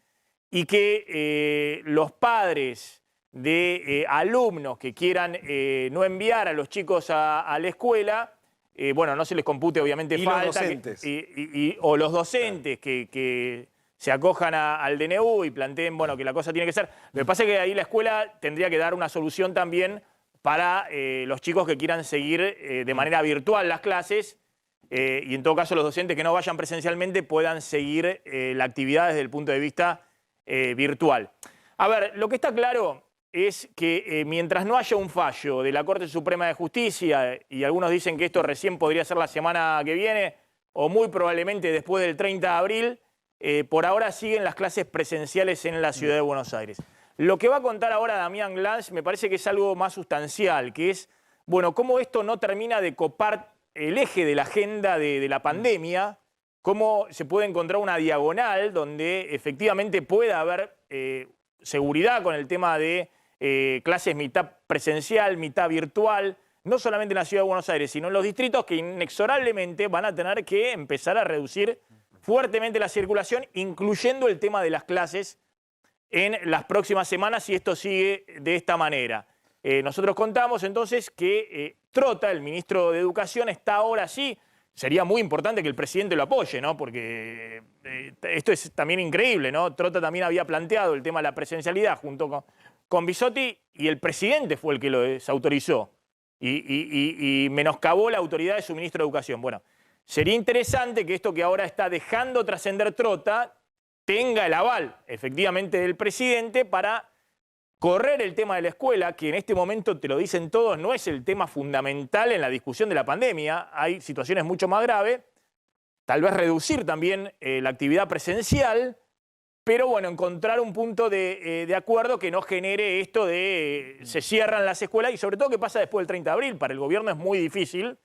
Y que los padres de alumnos que quieran no enviar a los chicos a la escuela, bueno, no se les compute obviamente falta. Los docentes. O los docentes que se acojan al DNU y planteen, bueno, que la cosa tiene que ser. Lo que pasa es que ahí la escuela tendría que dar una solución también para los chicos que quieran seguir de manera virtual las clases y en todo caso los docentes que no vayan presencialmente puedan seguir la actividad desde el punto de vista virtual. A ver, lo que está claro es que mientras no haya un fallo de la Corte Suprema de Justicia, y algunos dicen que esto recién podría ser la semana que viene, o muy probablemente después del 30 de abril, por ahora siguen las clases presenciales en la ciudad de Buenos Aires. Lo que va a contar ahora Damián Glans me parece que es algo más sustancial, que es, bueno, cómo esto no termina de copar el eje de la agenda de la pandemia, cómo se puede encontrar una diagonal donde efectivamente pueda haber seguridad con el tema de clases mitad presencial, mitad virtual, no solamente en la Ciudad de Buenos Aires, sino en los distritos que inexorablemente van a tener que empezar a reducir fuertemente la circulación, incluyendo el tema de las clases en las próximas semanas si esto sigue de esta manera. Nosotros contamos entonces que Trota, el ministro de Educación, está ahora sí. Sería muy importante que el presidente lo apoye, ¿no? Porque esto es también increíble, ¿no? Trota también había planteado el tema de la presencialidad junto con Bisotti y el presidente fue el que lo desautorizó y menoscabó la autoridad de su ministro de Educación. Bueno, sería interesante que esto que ahora está dejando trascender Trota tenga el aval, efectivamente, del presidente para correr el tema de la escuela, que en este momento, te lo dicen todos, no es el tema fundamental en la discusión de la pandemia. Hay situaciones mucho más graves. Tal vez reducir también la actividad presencial, pero bueno, encontrar un punto de acuerdo que no genere esto de se cierran las escuelas y sobre todo qué pasa después del 30 de abril. Para el gobierno es muy difícil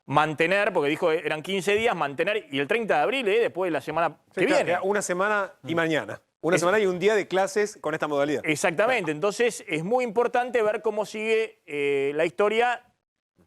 mantener, porque dijo eran 15 días, mantener, y el 30 de abril, después de la semana que viene. Queda una semana y mañana. Una semana y un día de clases con esta modalidad. Exactamente, entonces es muy importante ver cómo sigue la historia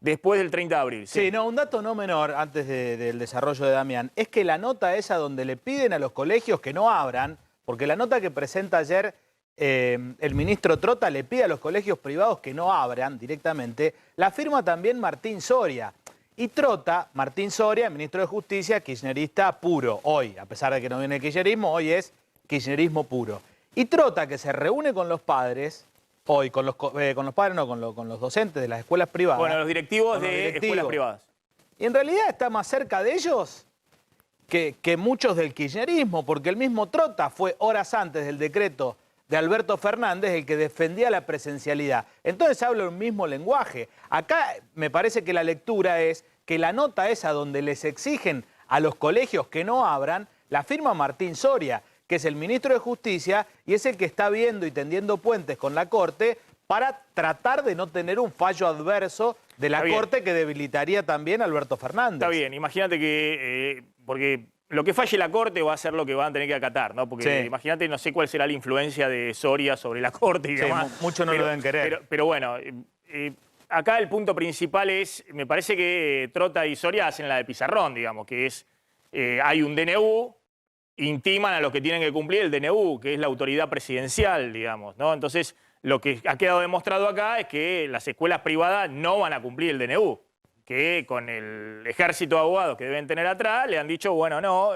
después del 30 de abril. Sí, no, un dato no menor antes del desarrollo de Damián, es que la nota esa donde le piden a los colegios que no abran, porque la nota que presenta ayer el ministro Trota le pide a los colegios privados que no abran directamente, la firma también Martín Soria. Y Trota, Martín Soria, ministro de Justicia, kirchnerista puro hoy, a pesar de que no viene el kirchnerismo, hoy es kirchnerismo puro. Y Trota, que se reúne con los padres, hoy, con los padres no, con los docentes de las escuelas privadas. Bueno, los directivos de escuelas privadas. Y en realidad está más cerca de ellos que muchos del kirchnerismo, porque el mismo Trota fue horas antes del decreto de Alberto Fernández el que defendía la presencialidad. Entonces habla un mismo lenguaje. Acá me parece que la lectura es que la nota esa donde les exigen a los colegios que no abran, la firma Martín Soria, que es el ministro de Justicia y es el que está viendo y tendiendo puentes con la Corte para tratar de no tener un fallo adverso de la Corte que debilitaría también a Alberto Fernández. Está bien, imagínate que, porque lo que falle la Corte va a ser lo que van a tener que acatar, ¿no? Porque imagínate, no sé cuál será la influencia de Soria sobre la Corte y demás. Muchos no lo deben querer. Pero bueno, acá el punto principal es, me parece que Trota y Soria hacen la de pizarrón, digamos, que es, hay un DNU, intiman a los que tienen que cumplir el DNU, que es la autoridad presidencial, digamos, ¿no? Entonces, lo que ha quedado demostrado acá es que las escuelas privadas no van a cumplir el DNU, que con el ejército de abogados que deben tener atrás le han dicho, bueno, no,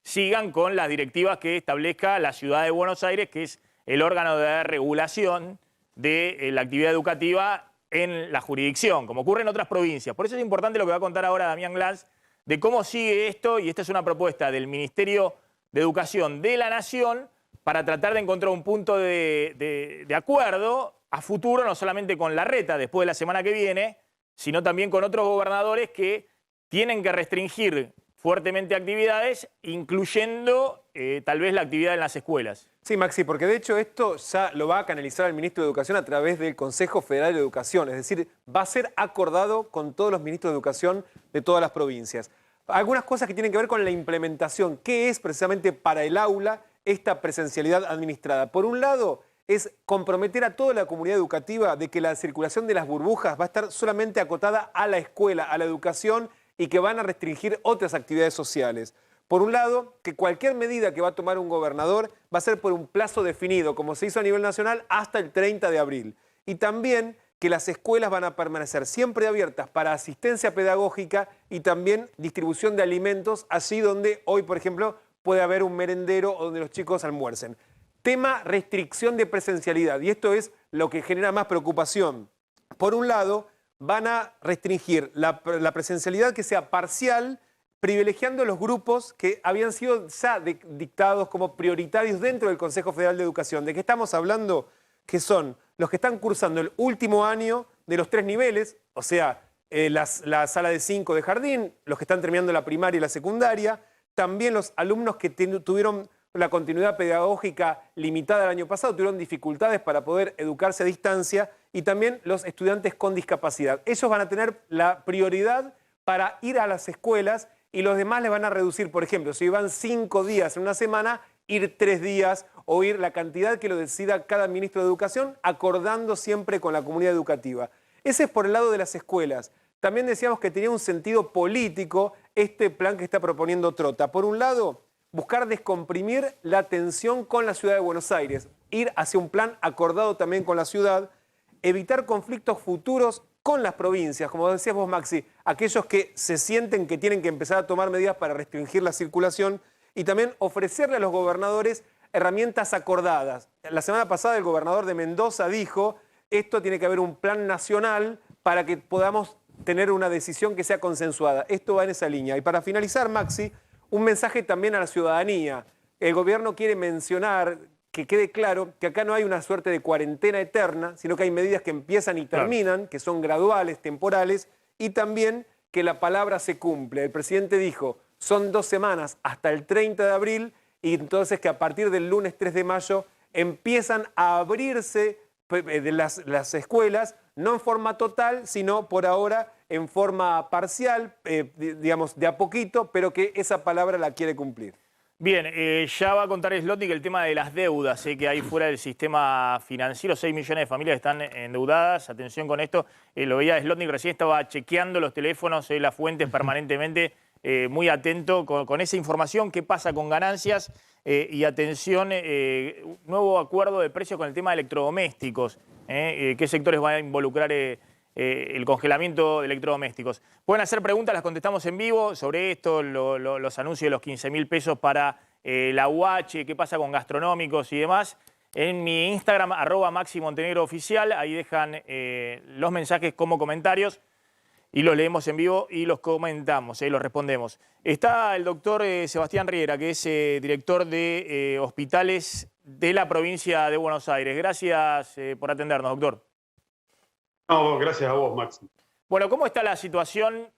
sigan con las directivas que establezca la Ciudad de Buenos Aires, que es el órgano de regulación de la actividad educativa en la jurisdicción, como ocurre en otras provincias. Por eso es importante lo que va a contar ahora Damián Glans, de cómo sigue esto, y esta es una propuesta del Ministerio de Educación de la Nación para tratar de encontrar un punto de acuerdo a futuro, no solamente con Larreta después de la semana que viene, sino también con otros gobernadores que tienen que restringir fuertemente actividades, incluyendo tal vez la actividad en las escuelas. Sí, Maxi, porque de hecho esto ya lo va a canalizar el ministro de Educación a través del Consejo Federal de Educación, es decir, va a ser acordado con todos los ministros de Educación de todas las provincias. Algunas cosas que tienen que ver con la implementación, qué es precisamente para el aula esta presencialidad administrada. Por un lado, es comprometer a toda la comunidad educativa de que la circulación de las burbujas va a estar solamente acotada a la escuela, a la educación, y que van a restringir otras actividades sociales. Por un lado, que cualquier medida que va a tomar un gobernador va a ser por un plazo definido, como se hizo a nivel nacional, hasta el 30 de abril. Y también que las escuelas van a permanecer siempre abiertas para asistencia pedagógica y también distribución de alimentos, así donde hoy, por ejemplo, puede haber un merendero o donde los chicos almuercen. Tema restricción de presencialidad, y esto es lo que genera más preocupación. Por un lado, van a restringir la presencialidad que sea parcial, privilegiando los grupos que habían sido ya dictados como prioritarios dentro del Consejo Federal de Educación. ¿De qué estamos hablando? Que son los que están cursando el último año de los 3 niveles, o sea, la sala de 5 de jardín, los que están terminando la primaria y la secundaria, también los alumnos que tuvieron la continuidad pedagógica limitada el año pasado, tuvieron dificultades para poder educarse a distancia, y también los estudiantes con discapacidad. Ellos van a tener la prioridad para ir a las escuelas y los demás les van a reducir, por ejemplo, si van 5 días en una semana, ir 3 días o ir la cantidad que lo decida cada ministro de Educación, acordando siempre con la comunidad educativa. Ese es por el lado de las escuelas. También decíamos que tenía un sentido político este plan que está proponiendo Trota. Por un lado, buscar descomprimir la tensión con la ciudad de Buenos Aires, ir hacia un plan acordado también con la ciudad, evitar conflictos futuros con las provincias, como decías vos, Maxi, aquellos que se sienten que tienen que empezar a tomar medidas para restringir la circulación y también ofrecerle a los gobernadores herramientas acordadas. La semana pasada el gobernador de Mendoza dijo, esto tiene que haber un plan nacional para que podamos tener una decisión que sea consensuada. Esto va en esa línea. Y para finalizar, Maxi, un mensaje también a la ciudadanía. El gobierno quiere mencionar, que quede claro, que acá no hay una suerte de cuarentena eterna, sino que hay medidas que empiezan y terminan, que son graduales, temporales, y también que la palabra se cumple. El presidente dijo, son 2 semanas hasta el 30 de abril, y entonces que a partir del lunes 3 de mayo empiezan a abrirse de las escuelas, no en forma total, sino por ahora en forma parcial, digamos, de a poquito, pero que esa palabra la quiere cumplir. Bien, ya va a contar Slotnik el tema de las deudas que hay fuera del sistema financiero. 6 millones de familias están endeudadas. Atención con esto. Lo veía Slotnik, recién estaba chequeando los teléfonos, las fuentes permanentemente, muy atento con esa información. ¿Qué pasa con ganancias? Y atención, nuevo acuerdo de precios con el tema de electrodomésticos. ¿Qué sectores va a involucrar el congelamiento de electrodomésticos? Pueden hacer preguntas, las contestamos en vivo sobre esto, los anuncios de los 15.000 pesos para la UH, qué pasa con gastronómicos y demás. En mi Instagram, @MaxiMontenegroOficial, ahí dejan los mensajes como comentarios y los leemos en vivo y los comentamos, los respondemos. Está el doctor Sebastián Riera, que es director de hospitales de la provincia de Buenos Aires. Gracias por atendernos, doctor. No, gracias a vos, Maxi. Bueno, ¿cómo está la situación?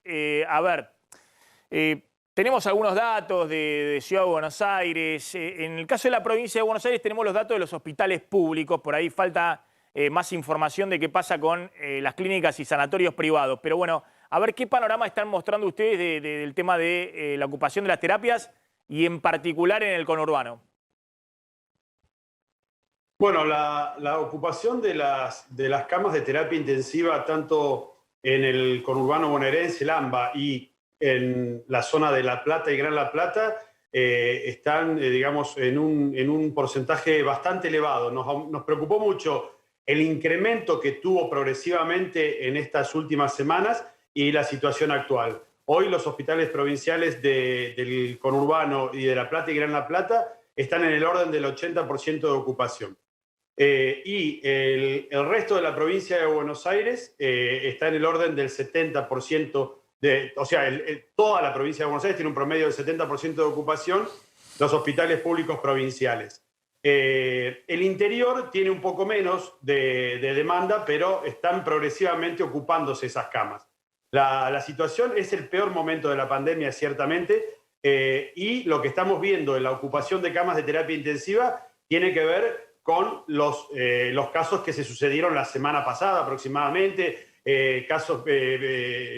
Tenemos algunos datos de Ciudad de Buenos Aires. En el caso de la provincia de Buenos Aires tenemos los datos de los hospitales públicos. Por ahí falta más información de qué pasa con las clínicas y sanatorios privados. Pero bueno, a ver qué panorama están mostrando ustedes del tema de la ocupación de las terapias y en particular en el conurbano. Bueno, la ocupación de las camas de terapia intensiva, tanto en el conurbano bonaerense, el AMBA, y en la zona de La Plata y Gran La Plata, están, digamos, en un porcentaje bastante elevado. Nos preocupó mucho el incremento que tuvo progresivamente en estas últimas semanas y la situación actual. Hoy los hospitales provinciales del conurbano y de La Plata y Gran La Plata están en el orden del 80% de ocupación. Y el resto de la provincia de Buenos Aires está en el orden del 70%, o sea, toda la provincia de Buenos Aires tiene un promedio del 70% de ocupación, los hospitales públicos provinciales. El interior tiene un poco menos de demanda, pero están progresivamente ocupándose esas camas. La situación es el peor momento de la pandemia, ciertamente, y lo que estamos viendo en la ocupación de camas de terapia intensiva tiene que ver con los casos que se sucedieron la semana pasada aproximadamente,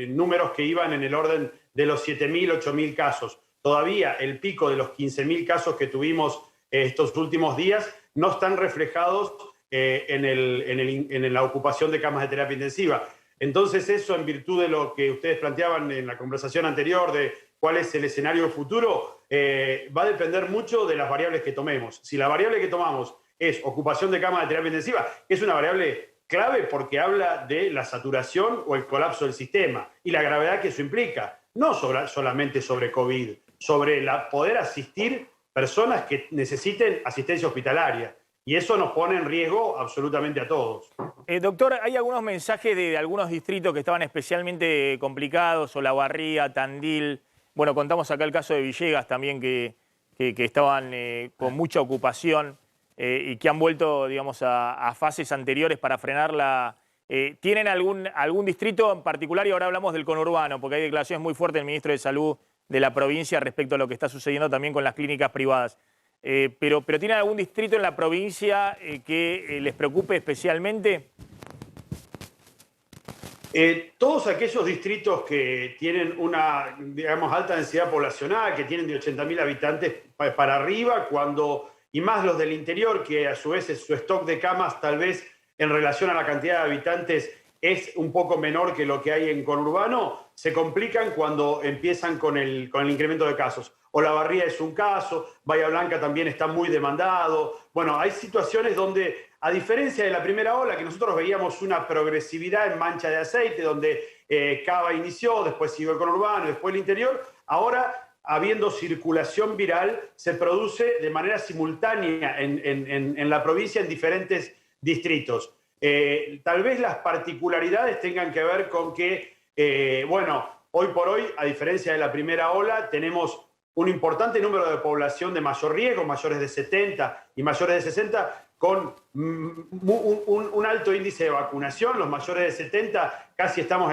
números que iban en el orden de los 7.000, 8.000 casos. Todavía el pico de los 15.000 casos que tuvimos estos últimos días no están reflejados en la ocupación de camas de terapia intensiva. Entonces eso, en virtud de lo que ustedes planteaban en la conversación anterior de cuál es el escenario futuro, va a depender mucho de las variables que tomemos. Si la variable que tomamos es ocupación de camas de terapia intensiva, que es una variable clave porque habla de la saturación o el colapso del sistema y la gravedad que eso implica, no solamente sobre COVID, sobre poder asistir personas que necesiten asistencia hospitalaria. Y eso nos pone en riesgo absolutamente a todos. Doctor, hay algunos mensajes de algunos distritos que estaban especialmente complicados, Olavarría, Tandil. Bueno, contamos acá el caso de Villegas también, que estaban con mucha ocupación y que han vuelto, digamos, a fases anteriores para frenarla. ¿Tienen algún distrito en particular? Y ahora hablamos del conurbano, porque hay declaraciones muy fuertes del ministro de Salud de la provincia respecto a lo que está sucediendo también con las clínicas privadas. Pero ¿tienen algún distrito en la provincia que les preocupe especialmente? Todos aquellos distritos que tienen una, digamos, alta densidad poblacional, que tienen de 80.000 habitantes para arriba, y más los del interior, que a su vez su stock de camas tal vez en relación a la cantidad de habitantes es un poco menor que lo que hay en conurbano, se complican cuando empiezan con el incremento de casos. Olavarría es un caso, Bahía Blanca también está muy demandado. Bueno, hay situaciones donde, a diferencia de la primera ola, que nosotros veíamos una progresividad en mancha de aceite, donde Cava inició, después siguió el conurbano, después el interior, ahora, habiendo circulación viral, se produce de manera simultánea en la provincia en diferentes distritos. Tal vez las particularidades tengan que ver con que, bueno, hoy por hoy, a diferencia de la primera ola, tenemos un importante número de población de mayor riesgo, mayores de 70 y mayores de 60, con un alto índice de vacunación. Los mayores de 70 casi estamos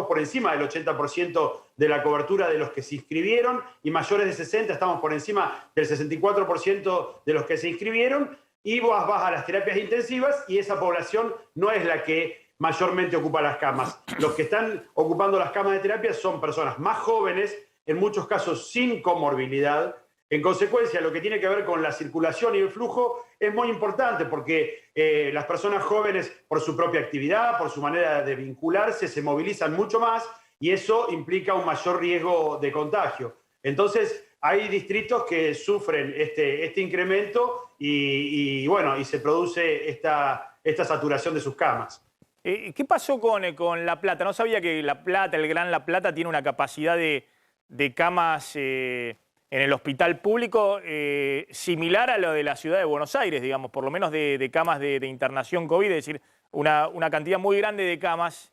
por encima del 80% de la cobertura de los que se inscribieron, y mayores de 60 estamos por encima del 64% de los que se inscribieron, y vas a las terapias intensivas y esa población no es la que mayormente ocupa las camas. Los que están ocupando las camas de terapia son personas más jóvenes, en muchos casos sin comorbilidad. En consecuencia, lo que tiene que ver con la circulación y el flujo es muy importante, porque las personas jóvenes, por su propia actividad, por su manera de vincularse, se movilizan mucho más, y eso implica un mayor riesgo de contagio. Entonces, hay distritos que sufren este incremento y se produce esta saturación de sus camas. ¿Qué pasó con La Plata? No sabía que La Plata, el Gran La Plata, tiene una capacidad de camas en el hospital público similar a lo de la ciudad de Buenos Aires, digamos, por lo menos de camas de internación COVID, es decir, una cantidad muy grande de camas.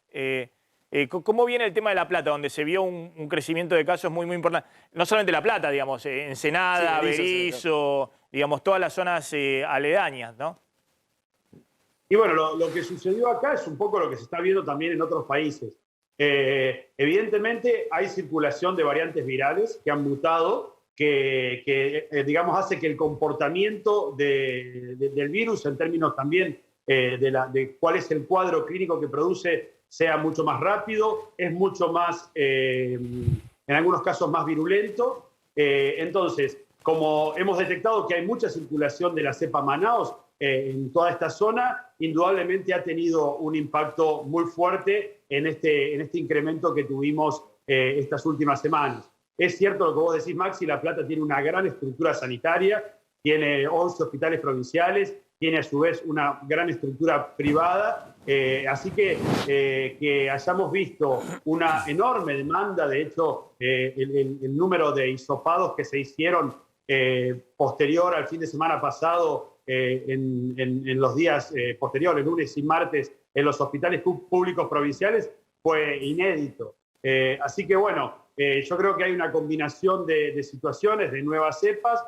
¿Cómo viene el tema de La Plata, donde se vio un crecimiento de casos muy, muy importante? No solamente La Plata, digamos, Ensenada, Berizo, digamos, todas las zonas aledañas, ¿no? Y bueno, lo que sucedió acá es un poco lo que se está viendo también en otros países. Evidentemente hay circulación de variantes virales que han mutado, que digamos, hace que el comportamiento del virus, en términos también de cuál es el cuadro clínico que produce, sea mucho más rápido, es mucho más, en algunos casos, más virulento. Entonces, como hemos detectado que hay mucha circulación de la cepa Manaos en toda esta zona, indudablemente ha tenido un impacto muy fuerte en este incremento que tuvimos estas últimas semanas. Es cierto lo que vos decís, Maxi, La Plata tiene una gran estructura sanitaria, tiene 11 hospitales provinciales, tiene a su vez una gran estructura privada, así que hayamos visto una enorme demanda. De hecho, el número de hisopados que se hicieron posterior al fin de semana pasado, en los días posteriores, lunes y martes, en los hospitales públicos provinciales, fue inédito. Así que bueno, yo creo que hay una combinación de situaciones, de nuevas cepas,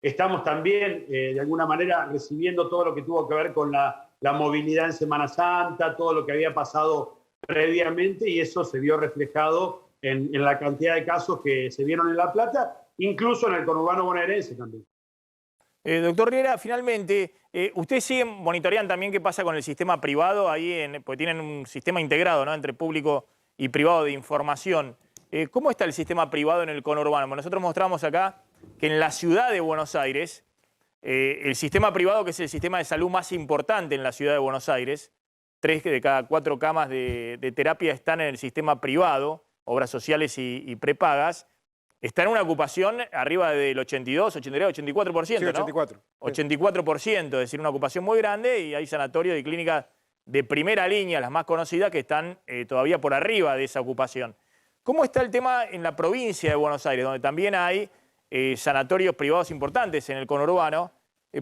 estamos también de alguna manera recibiendo todo lo que tuvo que ver con la movilidad en Semana Santa, todo lo que había pasado previamente, y eso se vio reflejado en la cantidad de casos que se vieron en La Plata, incluso en el conurbano bonaerense también. Doctor Riera, finalmente, ustedes monitorean también qué pasa con el sistema privado ahí, porque tienen un sistema integrado, ¿no?, entre público y privado de información. ¿Cómo está el sistema privado en el conurbano? Bueno, nosotros mostramos acá que en la ciudad de Buenos Aires, el sistema privado, que es el sistema de salud más importante en la ciudad de Buenos Aires, 3 de cada 4 camas de terapia están en el sistema privado, obras sociales y prepagas, está en una ocupación arriba del 82, 83, 84%, sí, 84. ¿no? 84%, es decir, una ocupación muy grande, y hay sanatorios y clínicas de primera línea, las más conocidas, que están todavía por arriba de esa ocupación. ¿Cómo está el tema en la provincia de Buenos Aires, donde también hay sanatorios privados importantes en el conurbano?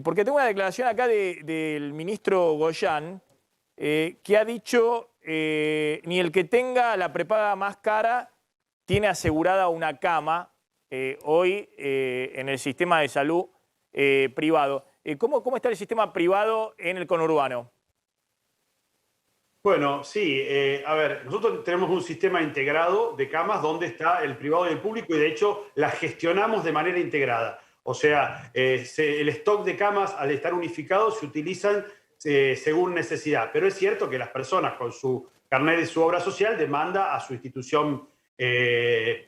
Porque tengo una declaración acá del ministro Goyán, que ha dicho ni el que tenga la prepaga más cara tiene asegurada una cama hoy en el sistema de salud privado. ¿Cómo está el sistema privado en el conurbano? Bueno, sí, a ver, nosotros tenemos un sistema integrado de camas donde está el privado y el público, y de hecho las gestionamos de manera integrada. O sea, el stock de camas, al estar unificados, se utilizan según necesidad. Pero es cierto que las personas con su carnet de su obra social demanda a su institución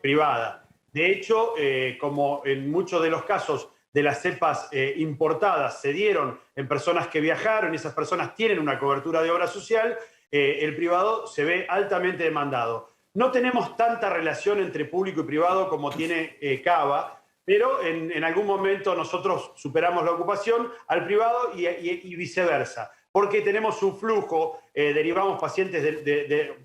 privada. De hecho, como en muchos de los casos de las cepas importadas se dieron en personas que viajaron y esas personas tienen una cobertura de obra social, el privado se ve altamente demandado. No tenemos tanta relación entre público y privado como tiene Cava, pero en algún momento nosotros superamos la ocupación al privado y viceversa, porque tenemos un flujo, derivamos pacientes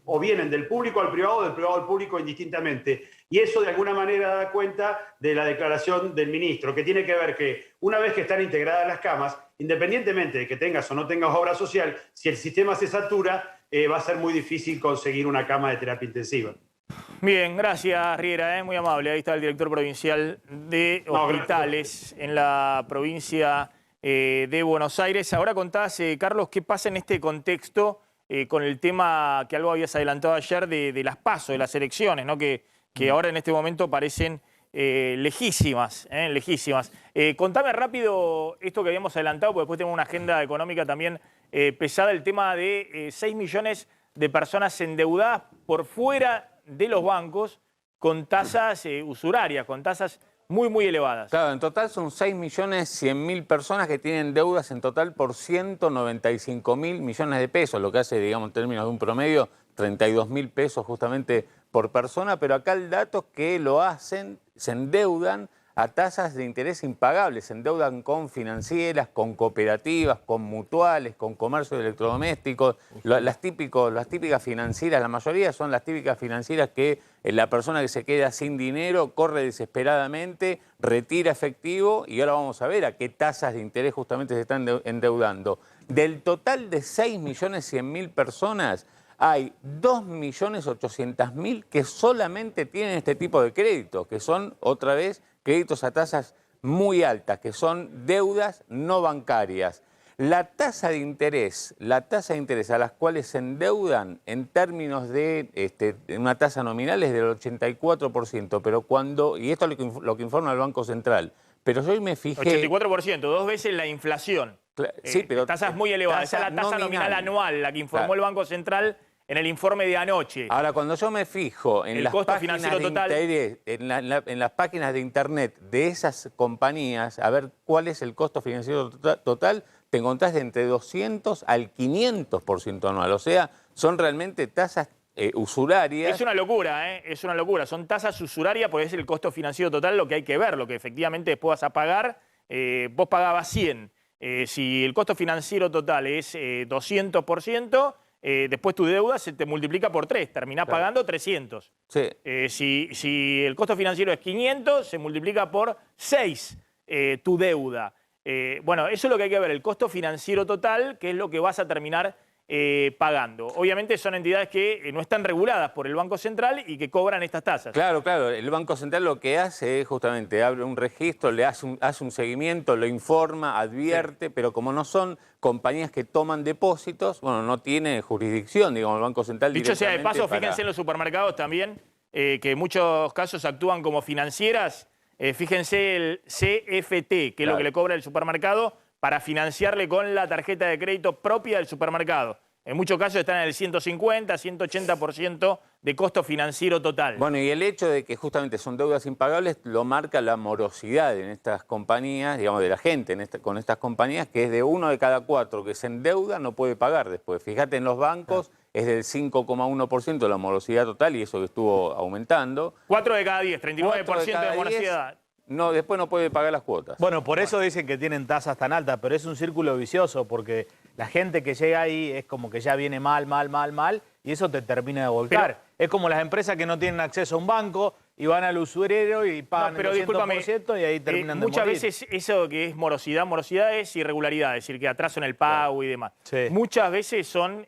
o vienen del público al privado, del privado al público indistintamente. Y eso de alguna manera da cuenta de la declaración del ministro, que tiene que ver que una vez que están integradas las camas, independientemente de que tengas o no tengas obra social, si el sistema se satura, va a ser muy difícil conseguir una cama de terapia intensiva. Bien, gracias Riera, muy amable. Ahí está el director provincial de hospitales en la provincia de Buenos Aires. Ahora contás, Carlos, ¿qué pasa en este contexto con el tema que algo habías adelantado ayer de las PASO, de las elecciones, ¿no? que ahora en este momento parecen lejísimas, lejísimas. Contame rápido esto que habíamos adelantado, porque después tenemos una agenda económica también pesada, el tema de 6 millones de personas endeudadas por fuera de los bancos con tasas usurarias, con tasas muy, muy elevadas. Claro, en total son 6.100.000 personas que tienen deudas en total por 195.000 millones de pesos, lo que hace, digamos, en términos de un promedio, 32.000 pesos justamente por persona, pero acá el dato es que lo hacen, se endeudan a tasas de interés impagables, se endeudan con financieras, con cooperativas, con mutuales, con comercio de electrodomésticos, las típicas financieras, la mayoría son las típicas financieras que la persona que se queda sin dinero corre desesperadamente, retira efectivo y ahora vamos a ver a qué tasas de interés justamente se están endeudando. Del total de 6.100.000 personas, hay 2.800.000 que solamente tienen este tipo de créditos, que son, otra vez, créditos a tasas muy altas, que son deudas no bancarias. La tasa de interés a las cuales se endeudan en términos de una tasa nominal es del 84%, pero y esto es lo que informa el Banco Central, pero yo hoy me fijé... 84%, 2 veces la inflación. Sí, pero tasas muy elevadas. Esa es la tasa nominal anual, la que informó el Banco Central en el informe de anoche. Ahora, cuando yo me fijo en las páginas de interés, en las páginas de internet de esas compañías, a ver cuál es el costo financiero total, te encontrás de entre 200 al 500% anual. O sea, son realmente tasas usurarias. Es una locura, es una locura. Son tasas usurarias porque es el costo financiero total lo que hay que ver, lo que efectivamente después vas a pagar. Vos pagabas 100. Si el costo financiero total es 200%, después tu deuda se te multiplica por 3, terminás pagando 300. Sí. Si el costo financiero es 500, se multiplica por 6 tu deuda. Bueno, eso es lo que hay que ver, el costo financiero total, que es lo que vas a terminar pagando. Obviamente son entidades que no están reguladas por el Banco Central y que cobran estas tasas. Claro, claro. El Banco Central lo que hace es justamente abre un registro, le hace un seguimiento, lo informa, advierte, pero como no son compañías que toman depósitos, bueno, no tiene jurisdicción, digamos, el Banco Central. Dicho sea de paso, fíjense en los supermercados también, que en muchos casos actúan como financieras. Fíjense el CFT, que es lo que le cobra el supermercado para financiarle con la tarjeta de crédito propia del supermercado. En muchos casos están en el 150, 180% de costo financiero total. Bueno, y el hecho de que justamente son deudas impagables lo marca la morosidad en estas compañías, digamos, de la gente con estas compañías, que es de 1 de cada 4 que se endeuda no puede pagar después. Fíjate, en los bancos es del 5,1% la morosidad total y eso que estuvo aumentando. 4 de cada 10, 39% de morosidad. No, después no puede pagar las cuotas. Bueno, por eso dicen que tienen tasas tan altas, pero es un círculo vicioso porque la gente que llega ahí es como que ya viene mal, y eso te termina de volcar. Es como las empresas que no tienen acceso a un banco y van al usurero y pagan el 200% y ahí terminan de morir. Muchas veces eso que es morosidad es irregularidad, es decir, que atraso en el pago y demás. Sí. Muchas veces son,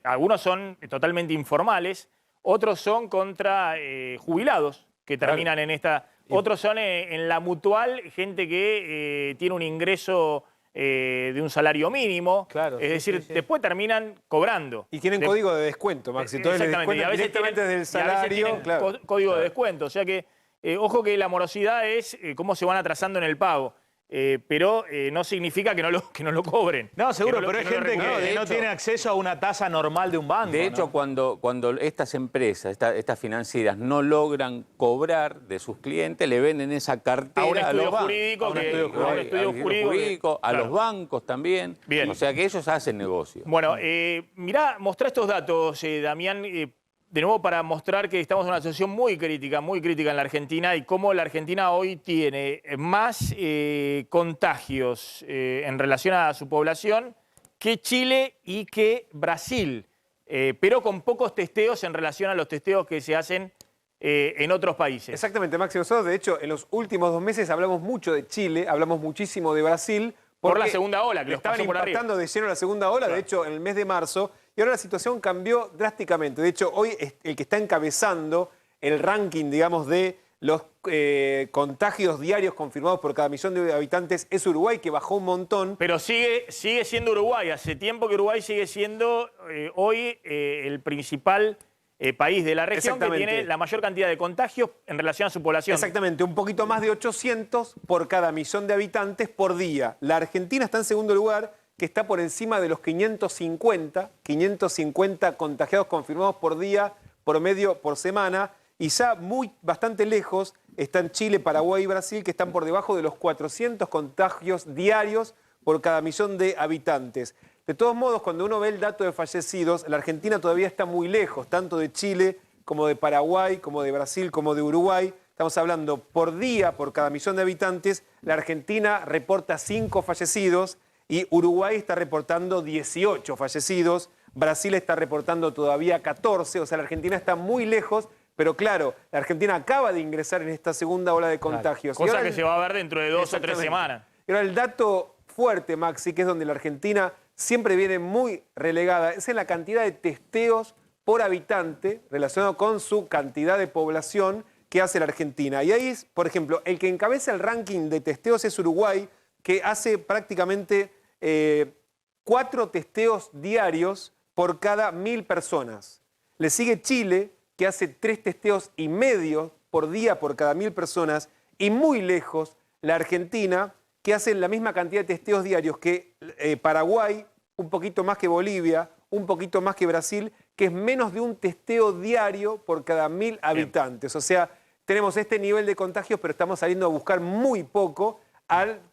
algunos son totalmente informales, otros son contra jubilados que terminan en esta... Otros son en la mutual, gente que tiene un ingreso de un salario mínimo. Claro, es decir, después terminan cobrando. Y tienen código de descuento, Maxi. Entonces les descuentan directamente desde el salario. Código de descuento. O sea que, ojo que la morosidad es cómo se van atrasando en el pago. pero no significa que no lo cobren. No, seguro, Que pero hay que no lo gente recuperen. que no tiene acceso a una tasa normal de un banco. De hecho, ¿no? cuando estas empresas, estas financieras, no logran cobrar de sus clientes, le venden esa cartera A un estudio los bancos. jurídico A un que- estudio a un jurídico, estudio jurídico que- a claro. los bancos también. Bien. O sea que ellos hacen negocio. Bueno, mirá, mostrá estos datos, Damián, de nuevo para mostrar que estamos en una situación muy crítica en la Argentina y cómo la Argentina hoy tiene más contagios en relación a su población que Chile y que Brasil, pero con pocos testeos en relación a los testeos que se hacen en otros países. Exactamente, Maxi. Nosotros, de hecho, en los últimos 2 meses hablamos mucho de Chile, hablamos muchísimo de Brasil. Por la porque segunda ola, que los estaban pasó por arriba. impactando de lleno la segunda ola, de hecho, en el mes de marzo. Y ahora la situación cambió drásticamente. De hecho, hoy el que está encabezando el ranking, digamos, de los contagios diarios confirmados por cada millón de habitantes es Uruguay, que bajó un montón. Pero sigue siendo Uruguay. Hace tiempo que Uruguay sigue siendo hoy el principal país de la región que Exactamente. tiene la mayor cantidad de contagios en relación a su población. Exactamente, un poquito más de 800 por cada millón de habitantes por día. La Argentina está en segundo lugar, que está por encima de los 550 contagiados confirmados por día, promedio por semana, y ya bastante lejos están Chile, Paraguay y Brasil, que están por debajo de los 400 contagios diarios por cada millón de habitantes. De todos modos, cuando uno ve el dato de fallecidos, la Argentina todavía está muy lejos, tanto de Chile como de Paraguay, como de Brasil, como de Uruguay. Estamos hablando por día, por cada millón de habitantes, la Argentina reporta 5 fallecidos y Uruguay está reportando 18 fallecidos, Brasil está reportando todavía 14, o sea, la Argentina está muy lejos, pero claro, la Argentina acaba de ingresar en esta segunda ola de contagios. Cosa que se va a ver dentro de 2 o 3 semanas. Y ahora el dato fuerte, Maxi, que es donde la Argentina siempre viene muy relegada, es en la cantidad de testeos por habitante relacionado con su cantidad de población que hace la Argentina. Y ahí, por ejemplo, el que encabeza el ranking de testeos es Uruguay, que hace prácticamente 4 testeos diarios por cada 1000 personas. Le sigue Chile, que hace 3 testeos y medio por día por cada 1000 personas. Y muy lejos, la Argentina, que hace la misma cantidad de testeos diarios que Paraguay, un poquito más que Bolivia, un poquito más que Brasil, que es menos de un testeo diario por cada 1000 habitantes. O sea, tenemos este nivel de contagios, pero estamos saliendo a buscar muy poco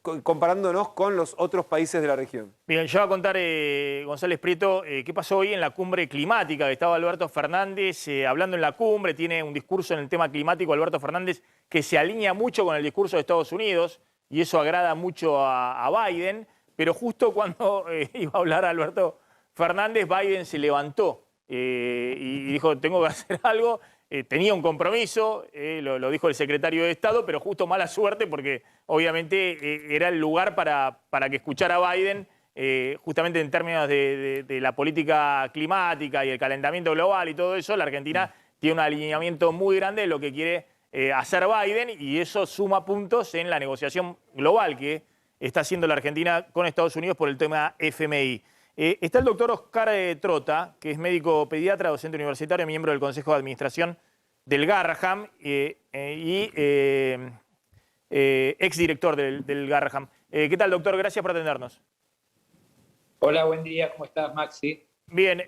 comparándonos con los otros países de la región. Bien, yo voy a contar, González Prieto, qué pasó hoy en la cumbre climática, que estaba Alberto Fernández hablando en la cumbre, tiene un discurso en el tema climático, Alberto Fernández, que se alinea mucho con el discurso de Estados Unidos, y eso agrada mucho a Biden, pero justo cuando iba a hablar Alberto Fernández, Biden se levantó y dijo, tengo que hacer algo. Tenía un compromiso, lo dijo el secretario de Estado, pero justo mala suerte porque obviamente era el lugar para que escuchara a Biden, justamente en términos de la política climática y el calentamiento global y todo eso. La Argentina tiene un alineamiento muy grande de lo que quiere hacer Biden y eso suma puntos en la negociación global que está haciendo la Argentina con Estados Unidos por el tema FMI. Está el doctor Oscar Trota, que es médico pediatra, docente universitario, miembro del Consejo de Administración del Garraham y exdirector del Garraham. ¿Qué tal, doctor? Gracias por atendernos. Hola, buen día. ¿Cómo estás, Maxi? Bien.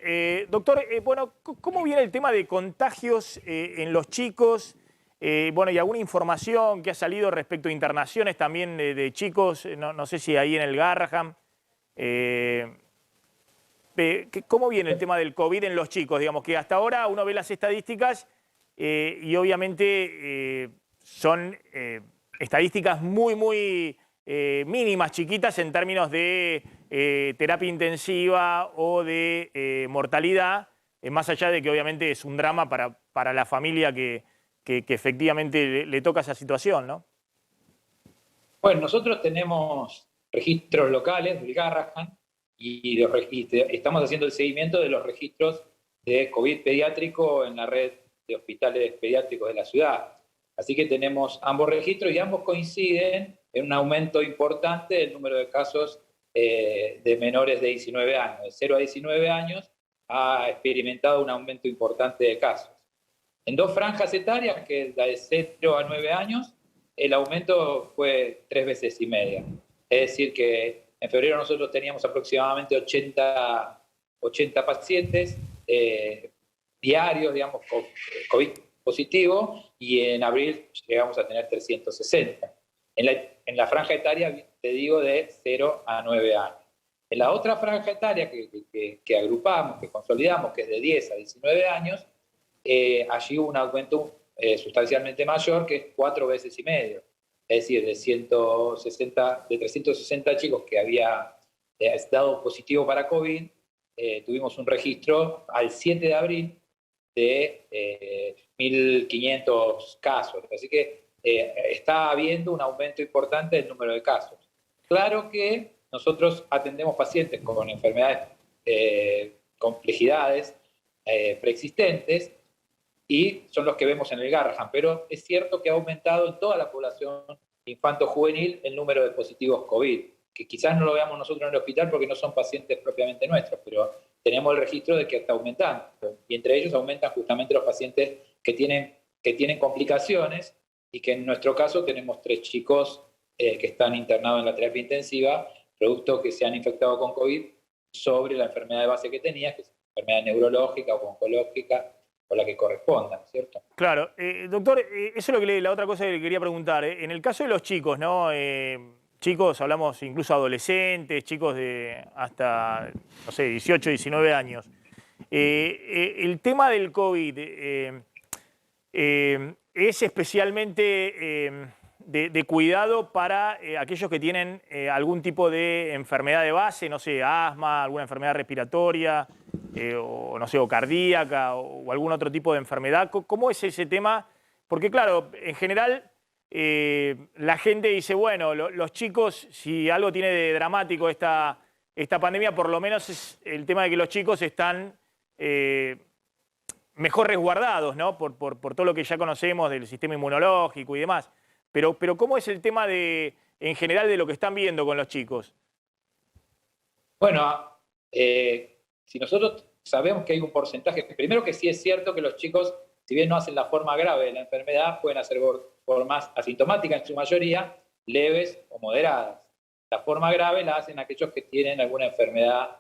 Doctor, bueno, ¿cómo viene el tema de contagios en los chicos? Bueno, y alguna información que ha salido respecto a internaciones también de chicos, no sé si ahí en el Garraham. ¿Cómo viene el tema del COVID en los chicos? Digamos que hasta ahora uno ve las estadísticas y obviamente son estadísticas muy mínimas, chiquitas en términos de terapia intensiva o de mortalidad, más allá de que obviamente es un drama para la familia que efectivamente le toca esa situación, ¿no? Bueno, nosotros tenemos registros locales del Garraham y estamos haciendo el seguimiento de los registros de COVID pediátrico en la red de hospitales pediátricos de la ciudad. Así que tenemos ambos registros y ambos coinciden en un aumento importante del número de casos de menores de 19 años. De 0 a 19 años ha experimentado un aumento importante de casos. En 2 franjas etarias, que es la de 0 a 9 años, el aumento fue 3,5 veces. Es decir, que en febrero nosotros teníamos aproximadamente 80 pacientes diarios, digamos, con COVID positivo, y en abril llegamos a tener 360. En la franja etaria, te digo, de 0 a 9 años. En la otra franja etaria que agrupamos, que consolidamos, que es de 10 a 19 años, allí hubo un aumento sustancialmente mayor, que es 4,5 veces. Es decir, de 360 chicos que había dado positivo para COVID, tuvimos un registro al 7 de abril de 1.500 casos. Así que está habiendo un aumento importante del número de casos. Claro que nosotros atendemos pacientes con enfermedades, complejidades preexistentes, y son los que vemos en el Garrahan, pero es cierto que ha aumentado en toda la población infanto-juvenil el número de positivos COVID, que quizás no lo veamos nosotros en el hospital porque no son pacientes propiamente nuestros, pero tenemos el registro de que está aumentando, y entre ellos aumentan justamente los pacientes que tienen complicaciones, y que en nuestro caso tenemos 3 chicos que están internados en la terapia intensiva, producto que se han infectado con COVID sobre la enfermedad de base que tenía, que es enfermedad neurológica o oncológica, o la que corresponda, ¿cierto? Claro. Doctor, eso es lo que la otra cosa que le quería preguntar. En el caso de los chicos, ¿no? Chicos, hablamos incluso adolescentes, chicos de hasta, no sé, 18, 19 años. El tema del COVID es especialmente de cuidado para aquellos que tienen algún tipo de enfermedad de base, no sé, asma, alguna enfermedad respiratoria, o no sé, o cardíaca, o algún otro tipo de enfermedad. ¿Cómo es ese tema? Porque claro, en general la gente dice, bueno, los chicos, si algo tiene de dramático esta pandemia, por lo menos es el tema de que los chicos están mejor resguardados, ¿no? Por todo lo que ya conocemos del sistema inmunológico y demás. Pero ¿cómo es el tema en general de lo que están viendo con los chicos? Bueno, si nosotros sabemos que hay un porcentaje, primero que sí es cierto que los chicos, si bien no hacen la forma grave de la enfermedad, pueden hacer formas asintomáticas en su mayoría, leves o moderadas. La forma grave la hacen aquellos que tienen alguna enfermedad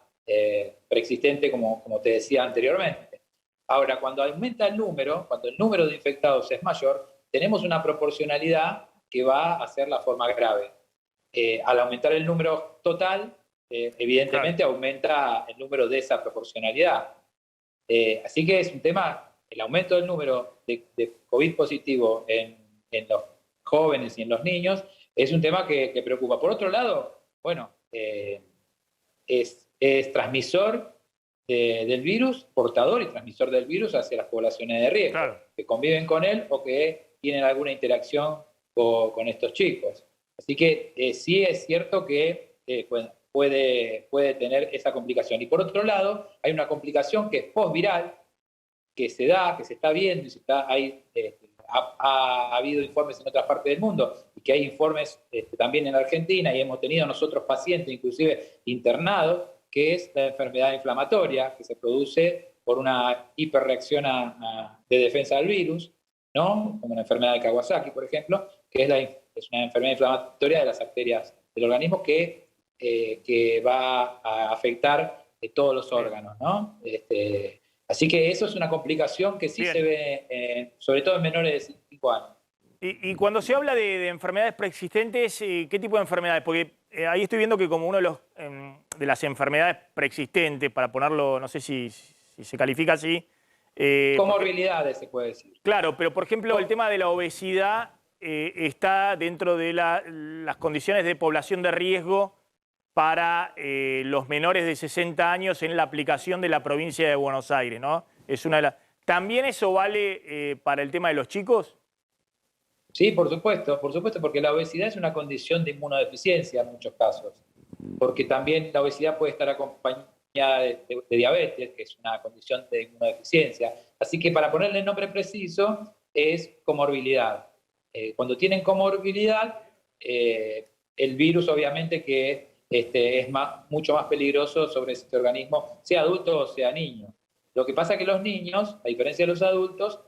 preexistente, como te decía anteriormente. Ahora, cuando aumenta el número, cuando el número de infectados es mayor, tenemos una proporcionalidad que va a ser la forma grave. Al aumentar el número total, evidentemente aumenta el número de esa proporcionalidad. Así que es un tema, el aumento del número de COVID positivo en los jóvenes y en los niños, es un tema que preocupa. Por otro lado, bueno, es transmisor del virus, portador y transmisor del virus hacia las poblaciones de riesgo, que conviven con él o que tienen alguna interacción con estos chicos. Así que sí es cierto que puede tener esa complicación. Y por otro lado, hay una complicación que es postviral, que se está viendo, y ha habido informes en otras partes del mundo, y que hay informes también en Argentina, y hemos tenido nosotros pacientes, inclusive internados, que es la enfermedad inflamatoria, que se produce por una hiperreacción de defensa del virus, ¿no? Como la enfermedad de Kawasaki, por ejemplo, que es una enfermedad inflamatoria de las arterias del organismo que va a afectar todos los órganos, ¿no? Así que eso es una complicación que sí se ve, sobre todo en menores de 5 años. Y cuando se habla de enfermedades preexistentes, ¿qué tipo de enfermedades? Porque ahí estoy viendo que como uno de las enfermedades preexistentes, para ponerlo, no sé si se califica así. Comorbilidades se puede decir. Claro, pero por ejemplo el tema de la obesidad está dentro de las condiciones de población de riesgo para los menores de 60 años en la aplicación de la provincia de Buenos Aires, ¿no? Es una de las... ¿También eso vale para el tema de los chicos? Sí, por supuesto, porque la obesidad es una condición de inmunodeficiencia en muchos casos, porque también la obesidad puede estar acompañada de diabetes, que es una condición de inmunodeficiencia. Así que para ponerle el nombre preciso es comorbilidad. Cuando tienen comorbilidad, el virus obviamente que es mucho más peligroso sobre este organismo, sea adulto o sea niño. Lo que pasa es que los niños, a diferencia de los adultos,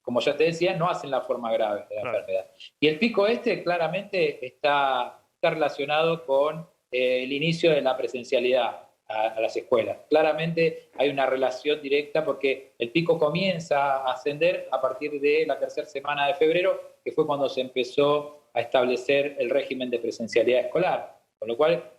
como ya te decía, no hacen la forma grave de la enfermedad. Y el pico claramente está relacionado con el inicio de la presencialidad a las escuelas. Claramente hay una relación directa porque el pico comienza a ascender a partir de la tercera semana de febrero, que fue cuando se empezó a establecer el régimen de presencialidad escolar. Con lo cual,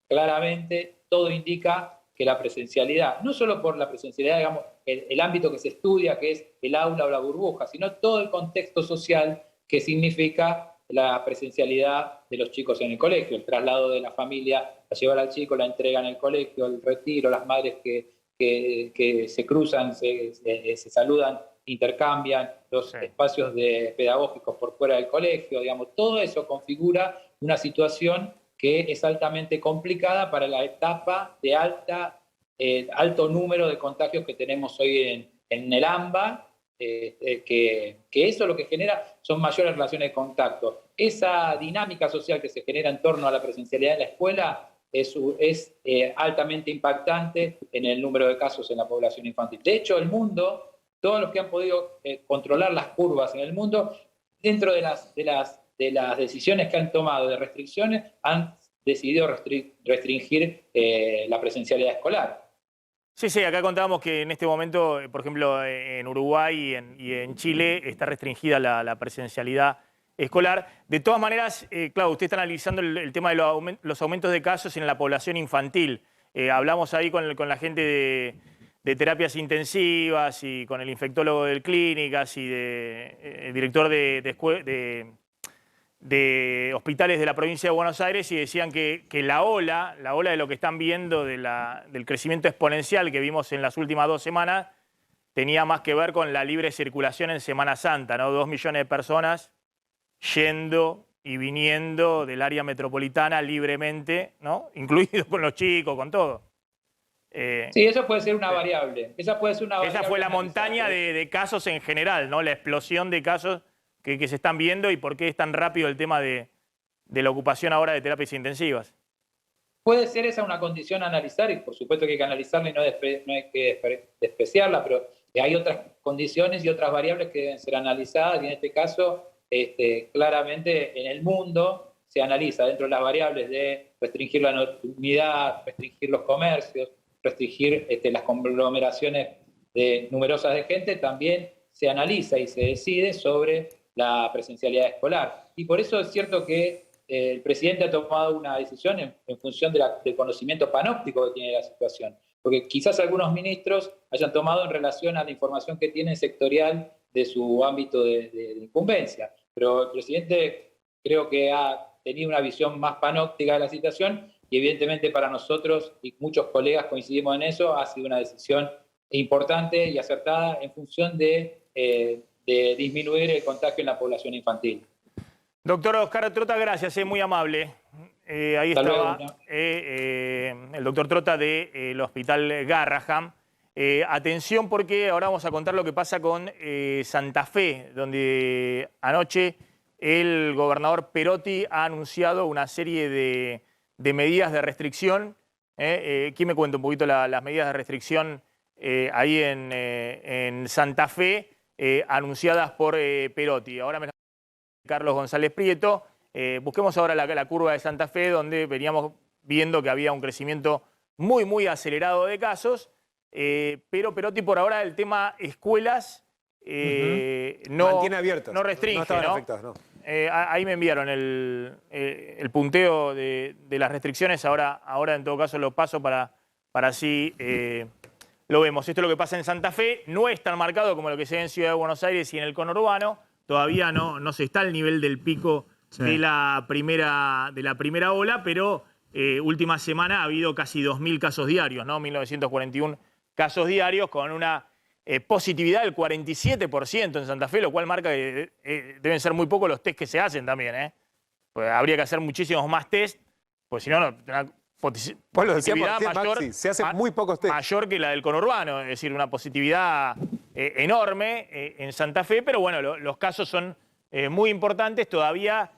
claramente, todo indica que la presencialidad, no solo por la presencialidad, digamos, el ámbito que se estudia, que es el aula o la burbuja, sino todo el contexto social que significa la presencialidad de los chicos en el colegio, el traslado de la familia a llevar al chico, la entrega en el colegio, el retiro, las madres que se cruzan, se saludan, intercambian, los espacios pedagógicos por fuera del colegio, digamos, todo eso configura una situación que es altamente complicada para la etapa de alto número de contagios que tenemos hoy en el AMBA, que eso lo que genera son mayores relaciones de contacto. Esa dinámica social que se genera en torno a la presencialidad en la escuela es altamente impactante en el número de casos en la población infantil. De hecho, el mundo, todos los que han podido controlar las curvas en el mundo, dentro de las decisiones que han tomado de restricciones, han decidido restringir la presencialidad escolar. Sí, acá contábamos que en este momento, por ejemplo, en Uruguay y en Chile está restringida la presencialidad escolar. De todas maneras, claro, usted está analizando el tema de los aumentos de casos en la población infantil. Hablamos ahí con la gente de terapias intensivas y con el infectólogo de clínicas y el director de hospitales de la provincia de Buenos Aires y decían que la ola de lo que están viendo del crecimiento exponencial que vimos en las últimas 2 semanas tenía más que ver con la libre circulación en Semana Santa, ¿no? 2 millones de personas yendo y viniendo del área metropolitana libremente, ¿no? Incluido con los chicos, con todo. Sí, eso puede ser una variable. Esa fue la montaña de casos en general, ¿no? La explosión de casos que se están viendo y por qué es tan rápido el tema de la ocupación ahora de terapias intensivas. Puede ser esa una condición a analizar y por supuesto que hay que analizarla y no hay que despreciarla, pero hay otras condiciones y otras variables que deben ser analizadas y en este caso claramente en el mundo se analiza dentro de las variables de restringir la nocturnidad, restringir los comercios, restringir las conglomeraciones numerosas de gente, también se analiza y se decide sobre la presencialidad escolar. Y por eso es cierto que el presidente ha tomado una decisión en función del conocimiento panóptico que tiene la situación. Porque quizás algunos ministros hayan tomado en relación a la información que tienen sectorial de su ámbito de incumbencia. Pero el presidente creo que ha tenido una visión más panóptica de la situación y evidentemente para nosotros, y muchos colegas coincidimos en eso, ha sido una decisión importante y acertada en función de disminuir el contagio en la población infantil. Doctor Oscar Trota, gracias, muy amable. Ahí estaba el doctor Trota del Hospital Garrahan. Atención porque ahora vamos a contar lo que pasa con Santa Fe, donde anoche el gobernador Perotti ha anunciado una serie de medidas de restricción. ¿Quién me cuenta un poquito las medidas de restricción ahí en Santa Fe? Anunciadas por Perotti. Ahora me Carlos González Prieto. Busquemos ahora la curva de Santa Fe, donde veníamos viendo que había un crecimiento muy acelerado de casos, pero Perotti por ahora el tema escuelas no mantiene abiertas, no restringe. No estaban afectadas, no. Ahí me enviaron el punteo de las restricciones, ahora en todo caso lo paso para así lo vemos. Esto es lo que pasa en Santa Fe. No es tan marcado como lo que se ve en Ciudad de Buenos Aires y en el conurbano. Todavía no se está al nivel del pico de la primera ola, pero última semana ha habido casi 2.000 casos diarios, ¿no? 1.941 casos diarios con una positividad del 47% en Santa Fe, lo cual marca que deben ser muy pocos los test que se hacen también, Pues habría que hacer muchísimos más test, pues si no, pues lo decíamos, Maxi, se hacen muy pocos test. Mayor que la del conurbano, es decir, una positividad enorme en Santa Fe, pero bueno, los casos son muy importantes, todavía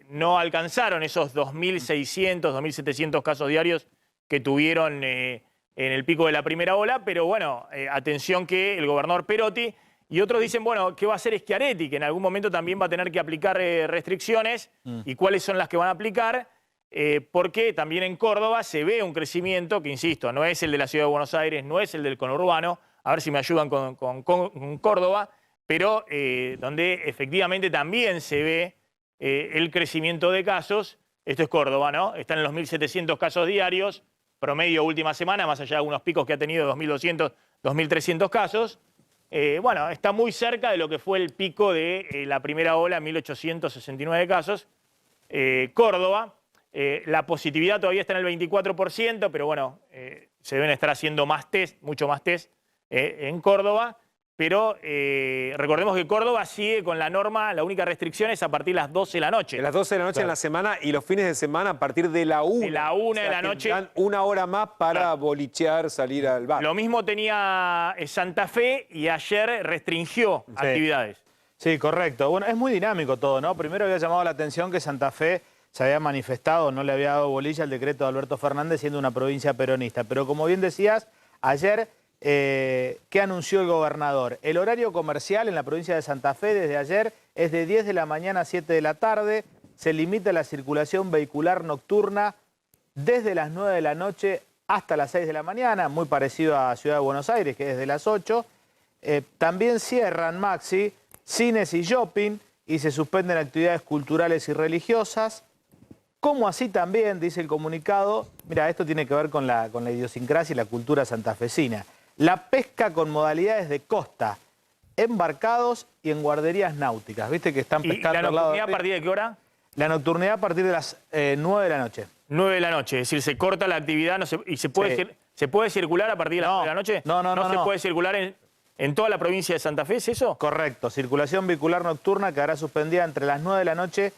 no alcanzaron esos 2.600, 2.700 casos diarios que tuvieron en el pico de la primera ola, pero bueno, atención que el gobernador Perotti Y otros dicen, bueno, ¿qué va a hacer Schiaretti? Que en algún momento también va a tener que aplicar restricciones. ¿Y cuáles son las que van a aplicar? Porque también en Córdoba se ve un crecimiento que, insisto, no es el de la Ciudad de Buenos Aires, no es el del conurbano. A ver si me ayudan con Córdoba. Pero donde efectivamente también se ve el crecimiento de casos. Esto es Córdoba, ¿no? Están en los 1.700 casos diarios, promedio última semana, más allá de algunos picos que ha tenido 2.200, 2.300 casos. Bueno, está muy cerca de lo que fue el pico de la primera ola, 1.869 casos. Córdoba, la positividad todavía está en el 24%, pero bueno, se deben estar haciendo más test, mucho más test en Córdoba. Pero recordemos que Córdoba sigue con la norma, la única restricción es a partir de las 12 de la noche. De las 12 de la noche claro. en la semana y los fines de semana a partir de la 1. De la 1 de la noche. Dan una hora más para claro. bolichear, salir al bar. Lo mismo tenía Santa Fe y ayer restringió actividades. Sí, correcto. Bueno, es muy dinámico todo, ¿no? Primero había llamado la atención que Santa Fe se había manifestado, no le había dado bolilla al decreto de Alberto Fernández siendo una provincia peronista. Pero como bien decías, ayer... ¿qué anunció el gobernador? El horario comercial en la provincia de Santa Fe desde ayer es de 10 de la mañana a 7 de la tarde. Se limita la circulación vehicular nocturna desde las 9 de la noche hasta las 6 de la mañana, muy parecido a Ciudad de Buenos Aires, que es desde las 8. También cierran, Maxi, cines y shopping y se suspenden actividades culturales y religiosas. Como así también, dice el comunicado, mira, esto tiene que ver con la idiosincrasia y la cultura santafesina. La pesca con modalidades de costa, embarcados y en guarderías náuticas. ¿Viste que están pescando ¿Y la al lado nocturnidad a partir de qué hora? La nocturnidad a partir de las 9 de la noche. 9 de la noche, es decir, se corta la actividad y se puede circular a partir de las 9 de la noche. No se puede circular en toda la provincia de Santa Fe, ¿es eso? Correcto, circulación vehicular nocturna quedará suspendida entre las 9 de la noche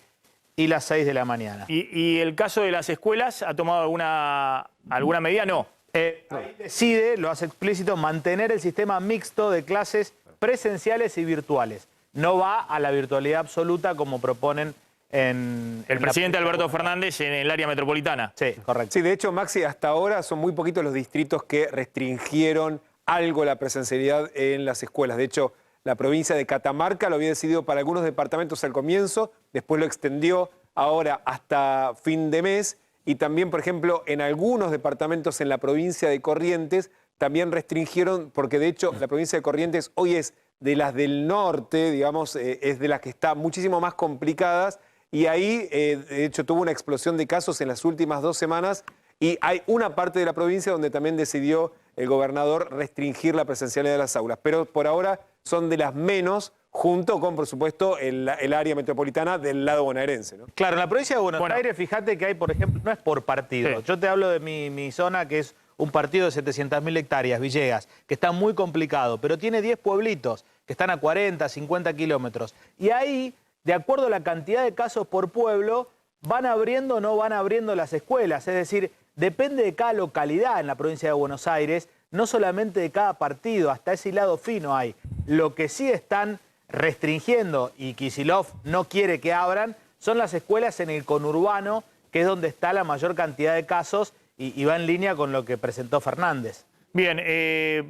y las 6 de la mañana. ¿Y el caso de las escuelas ha tomado alguna medida? No. Ahí decide, lo hace explícito, mantener el sistema mixto de clases presenciales y virtuales. No va a la virtualidad absoluta como proponen el presidente Alberto Fernández en el área metropolitana. Sí, correcto. Sí, de hecho, Maxi, hasta ahora son muy poquitos los distritos que restringieron algo la presencialidad en las escuelas. De hecho, la provincia de Catamarca lo había decidido para algunos departamentos al comienzo, después lo extendió ahora hasta fin de mes. Y también, por ejemplo, en algunos departamentos en la provincia de Corrientes también restringieron, porque de hecho la provincia de Corrientes hoy es de las del norte, digamos, es de las que está muchísimo más complicadas. Y ahí, de hecho, tuvo una explosión de casos en las últimas 2 semanas. Y hay una parte de la provincia donde también decidió el gobernador restringir la presencialidad de las aulas. Pero por ahora son de las menos, junto con, por supuesto, el área metropolitana del lado bonaerense, ¿no? Claro, en la provincia de Buenos Aires, fíjate que hay, por ejemplo, no es por partido. Sí. Yo te hablo de mi zona, que es un partido de 700.000 hectáreas, Villegas, que está muy complicado, pero tiene 10 pueblitos que están a 40, 50 kilómetros. Y ahí, de acuerdo a la cantidad de casos por pueblo, van abriendo o no van abriendo las escuelas. Es decir, depende de cada localidad en la provincia de Buenos Aires, no solamente de cada partido, hasta ese lado fino hay. Lo que sí están restringiendo, y Kicillof no quiere que abran, son las escuelas en el conurbano, que es donde está la mayor cantidad de casos y va en línea con lo que presentó Fernández. Bien,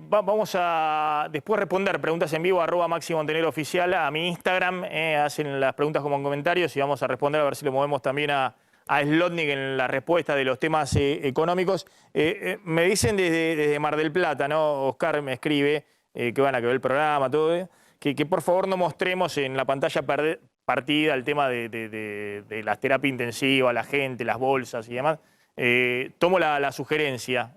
vamos a después responder preguntas en vivo, @MaxiMonteneroOficial, a mi Instagram, hacen las preguntas como en comentarios y vamos a responder a ver si lo movemos también a Slotnik en la respuesta de los temas económicos. Me dicen desde Mar del Plata, ¿no? Oscar me escribe que van a ver el programa, todo, que por favor no mostremos en la pantalla partida el tema de la terapia intensiva, la gente, las bolsas y demás. Tomo la sugerencia,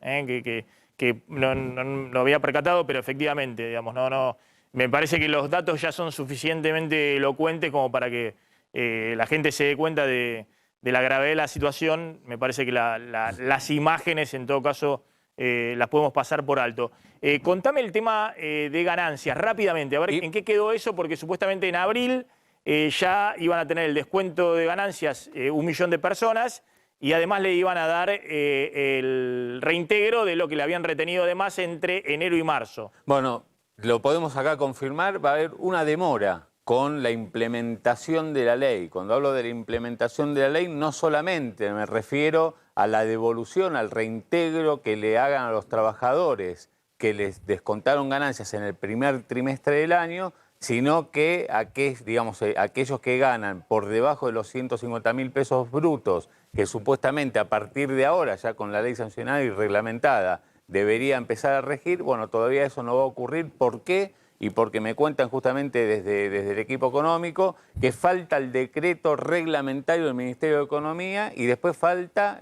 que no había percatado, pero efectivamente, digamos, no, me parece que los datos ya son suficientemente elocuentes como para que la gente se dé cuenta de la gravedad de la situación. Me parece que las imágenes, en todo caso, las podemos pasar por alto. Contame el tema de ganancias rápidamente, a ver en qué quedó eso, porque supuestamente en abril ya iban a tener el descuento de ganancias 1 millón de personas y además le iban a dar el reintegro de lo que le habían retenido de más entre enero y marzo. Bueno, lo podemos acá confirmar, va a haber una demora con la implementación de la ley. Cuando hablo de la implementación de la ley, no solamente me refiero a la devolución, al reintegro que le hagan a los trabajadores que les descontaron ganancias en el primer trimestre del año, sino que aquellos que ganan por debajo de los 150.000 pesos brutos, que supuestamente a partir de ahora, ya con la ley sancionada y reglamentada, debería empezar a regir, bueno, todavía eso no va a ocurrir. ¿Por qué? Y porque me cuentan justamente desde el equipo económico que falta el decreto reglamentario del Ministerio de Economía y después falta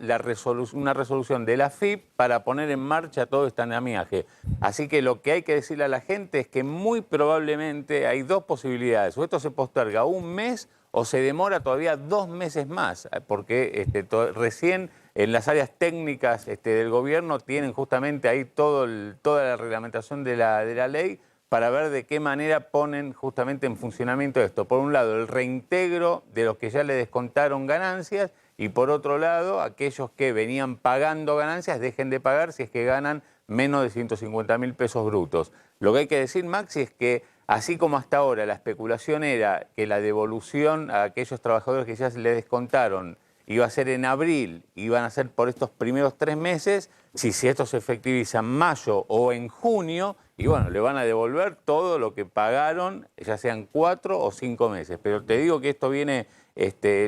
una resolución de la AFIP para poner en marcha todo este andamiaje. Así que lo que hay que decirle a la gente es que muy probablemente hay dos posibilidades: o esto se posterga un mes o se demora todavía 2 meses más, porque recién en las áreas técnicas del gobierno tienen justamente ahí toda la reglamentación de la ley, para ver de qué manera ponen justamente en funcionamiento esto. Por un lado, el reintegro de los que ya le descontaron ganancias, y por otro lado, aquellos que venían pagando ganancias dejen de pagar si es que ganan menos de 150.000 pesos brutos. Lo que hay que decir, Maxi, es que así como hasta ahora la especulación era que la devolución a aquellos trabajadores que ya se les descontaron iba a ser en abril, iban a ser por estos primeros 3 meses, si esto se efectiviza en mayo o en junio, y bueno, le van a devolver todo lo que pagaron, ya sean 4 o 5 meses. Pero te digo que esto viene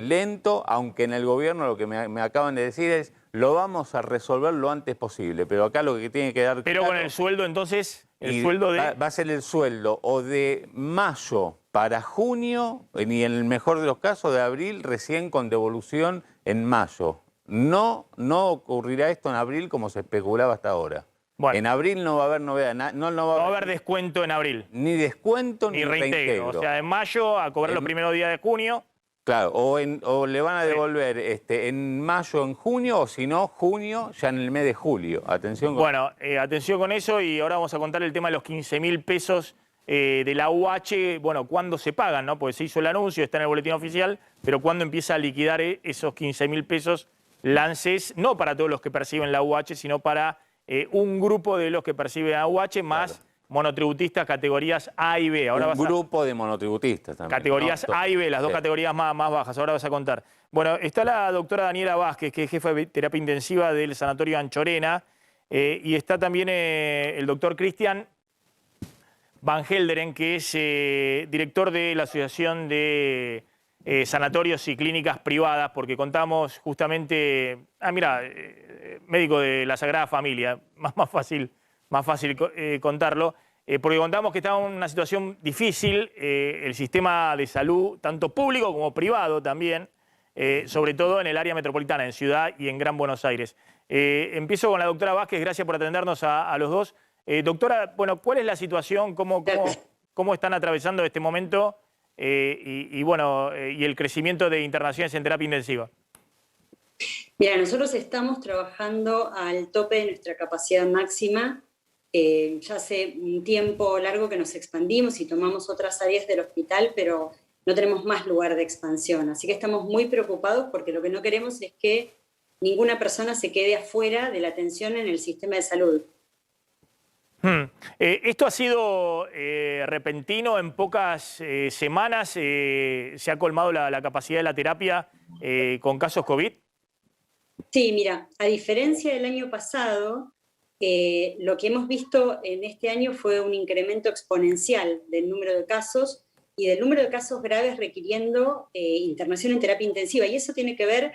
lento, aunque en el gobierno lo que me acaban de decir es lo vamos a resolver lo antes posible. Pero acá lo que tiene que dar Pero claro, con el sueldo, entonces, va a ser el sueldo o de mayo para junio, y en el mejor de los casos de abril, recién con devolución en mayo. No ocurrirá esto en abril como se especulaba hasta ahora. Bueno, en abril no va a haber novedad. No va a haber descuento en abril. Ni descuento ni reintegro. O sea, en mayo a cobrar los primeros días de junio. Claro, o le van a devolver en mayo, en junio, o si no, junio, ya en el mes de julio. Atención con Bueno, atención con eso, y ahora vamos a contar el tema de los 15.000 pesos de la UH. Bueno, ¿cuándo se pagan, no? Porque se hizo el anuncio, está en el boletín oficial, pero ¿cuándo empieza a liquidar esos 15.000 pesos lances? No para todos los que perciben la UH, sino para un grupo de los que perciben la UH, más monotributistas categorías A y B. Ahora un grupo de monotributistas también. Categorías A y B, las dos categorías más bajas. Ahora vas a contar. Bueno, está la doctora Daniela Vázquez, que es jefa de terapia intensiva del Sanatorio Anchorena, y está también el doctor Cristian Van Gelderen, que es director de la Asociación de Sanatorios y Clínicas Privadas, porque contamos justamente, médico de la Sagrada Familia, más fácil contarlo, porque contamos que está en una situación difícil el sistema de salud, tanto público como privado también, sobre todo en el área metropolitana, en Ciudad y en Gran Buenos Aires. Empiezo con la doctora Vázquez, gracias por atendernos a los dos. Doctora, bueno, ¿cuál es la situación? ¿Cómo están atravesando este momento y el crecimiento de internaciones en terapia intensiva? Mira, nosotros estamos trabajando al tope de nuestra capacidad máxima. Ya hace un tiempo largo que nos expandimos y tomamos otras áreas del hospital, pero no tenemos más lugar de expansión. Así que estamos muy preocupados porque lo que no queremos es que ninguna persona se quede afuera de la atención en el sistema de salud. ¿Esto ha sido repentino? ¿En pocas semanas se ha colmado la capacidad de la terapia con casos COVID? Sí, mira, a diferencia del año pasado, lo que hemos visto en este año fue un incremento exponencial del número de casos y del número de casos graves requiriendo internación en terapia intensiva. Y eso tiene que ver,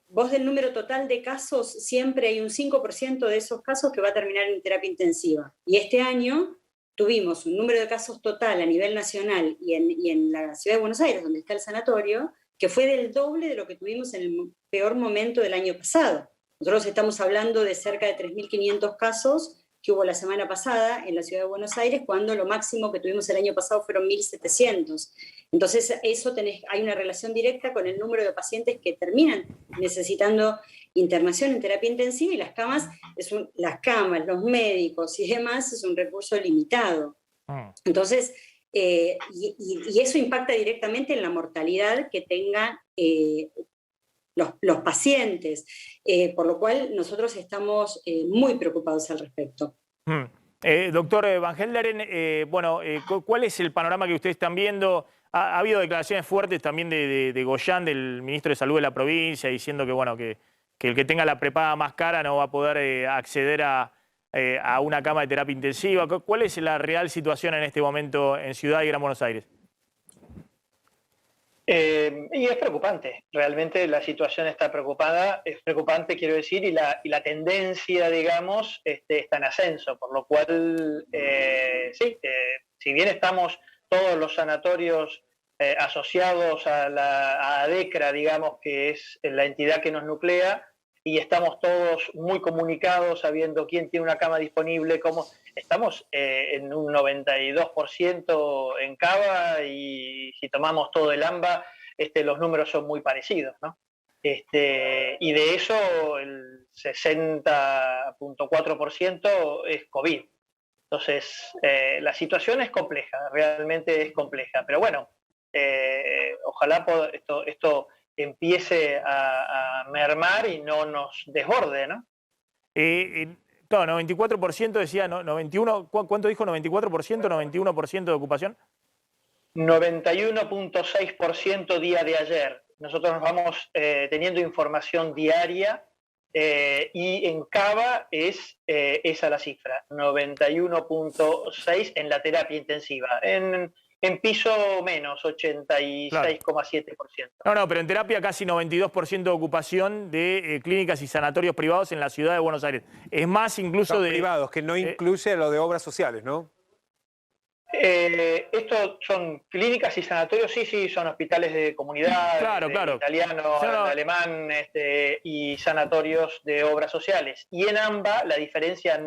vos del número total de casos, siempre hay un 5% de esos casos que va a terminar en terapia intensiva. Y este año tuvimos un número de casos total a nivel nacional y en la ciudad de Buenos Aires, donde está el sanatorio, que fue del doble de lo que tuvimos en el peor momento del año pasado. Nosotros estamos hablando de cerca de 3.500 casos que hubo la semana pasada en la ciudad de Buenos Aires, cuando lo máximo que tuvimos el año pasado fueron 1.700. Entonces, hay una relación directa con el número de pacientes que terminan necesitando internación en terapia intensiva, y las camas, los médicos y demás es un recurso limitado. Entonces, y eso impacta directamente en la mortalidad que tengan los pacientes, por lo cual nosotros estamos muy preocupados al respecto. Doctor Van Gelderen, ¿cuál es el panorama que ustedes están viendo? Ha habido declaraciones fuertes también de Goyán, del ministro de Salud de la provincia, diciendo que el que tenga la prepaga más cara no va a poder acceder a a una cama de terapia intensiva. ¿Cuál es la real situación en este momento en Ciudad y Gran Buenos Aires? Y es preocupante, realmente la situación está preocupada, es preocupante quiero decir, y la tendencia, digamos, está en ascenso, por lo cual, si bien estamos todos los sanatorios asociados a ADECRA, digamos, que es la entidad que nos nuclea, y estamos todos muy comunicados, sabiendo quién tiene una cama disponible, cómo estamos en un 92% en Cava, y si tomamos todo el AMBA, los números son muy parecidos, ¿no? Y de eso el 60.4% es COVID. Entonces, la situación es compleja, realmente es compleja, pero bueno, ojalá esto empiece a mermar y no nos desborde, ¿no? Claro, 94% decía, 91, ¿cuánto dijo? ¿94%, 91% de ocupación? 91.6% día de ayer. Nosotros nos vamos teniendo información diaria y en Cava es esa la cifra, 91.6% en la terapia intensiva. En piso menos, 86,7%. No, pero en terapia casi 92% de ocupación de clínicas y sanatorios privados en la ciudad de Buenos Aires. Es más incluso de... privados, que no incluye lo de obras sociales, ¿no? Estos son clínicas y sanatorios, sí, son hospitales de comunidad, claro. italiano, alemán, y sanatorios de obras sociales. Y en AMBA la diferencia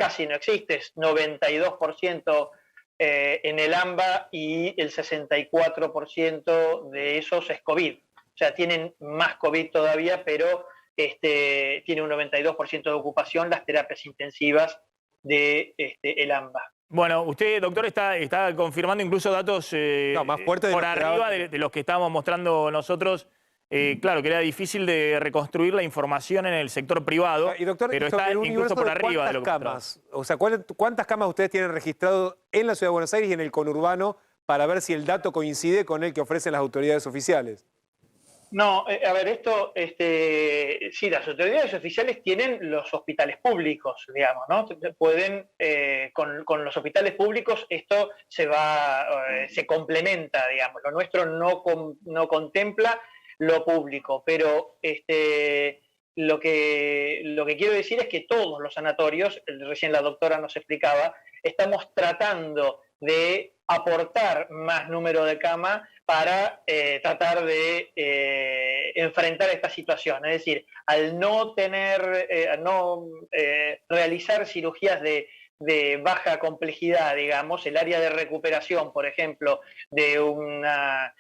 casi no existe, es 92% en el AMBA y el 64% de esos es COVID. O sea, tienen más COVID todavía, pero tiene un 92% de ocupación las terapias intensivas de el AMBA. Bueno, usted, doctor, está confirmando incluso datos más fuertes por arriba de los que estábamos mostrando nosotros. Claro, que era difícil de reconstruir la información en el sector privado, y doctor, pero está incluso por arriba de lo que camas, o sea, ¿cuántas camas ustedes tienen registrado en la Ciudad de Buenos Aires y en el conurbano para ver si el dato coincide con el que ofrecen las autoridades oficiales? No, a ver, sí, las autoridades oficiales tienen los hospitales públicos, digamos, ¿no? Pueden, con los hospitales públicos esto se complementa, digamos. Lo nuestro no contempla lo público, pero lo que quiero decir es que todos los sanatorios, recién la doctora nos explicaba, estamos tratando de aportar más número de cama para tratar de enfrentar esta situación. Es decir, al no realizar cirugías de baja complejidad, digamos, el área de recuperación, por ejemplo, de un área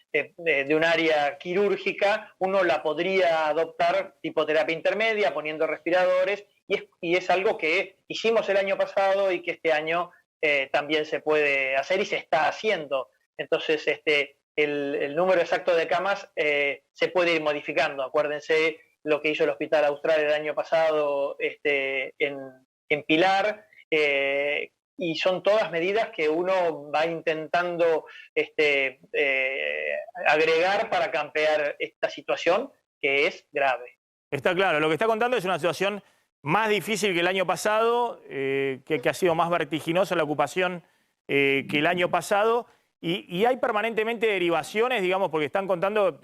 quirúrgica, uno la podría adoptar tipo terapia intermedia, poniendo respiradores, y es algo que hicimos el año pasado y que este año también se puede hacer y se está haciendo. Entonces, el número exacto de camas se puede ir modificando. Acuérdense lo que hizo el Hospital Austral el año pasado en Pilar, y son todas medidas que uno va intentando agregar para campear esta situación que es grave. Está claro, lo que está contando es una situación más difícil que el año pasado, que ha sido más vertiginosa la ocupación que el año pasado, y hay permanentemente derivaciones, digamos, porque están contando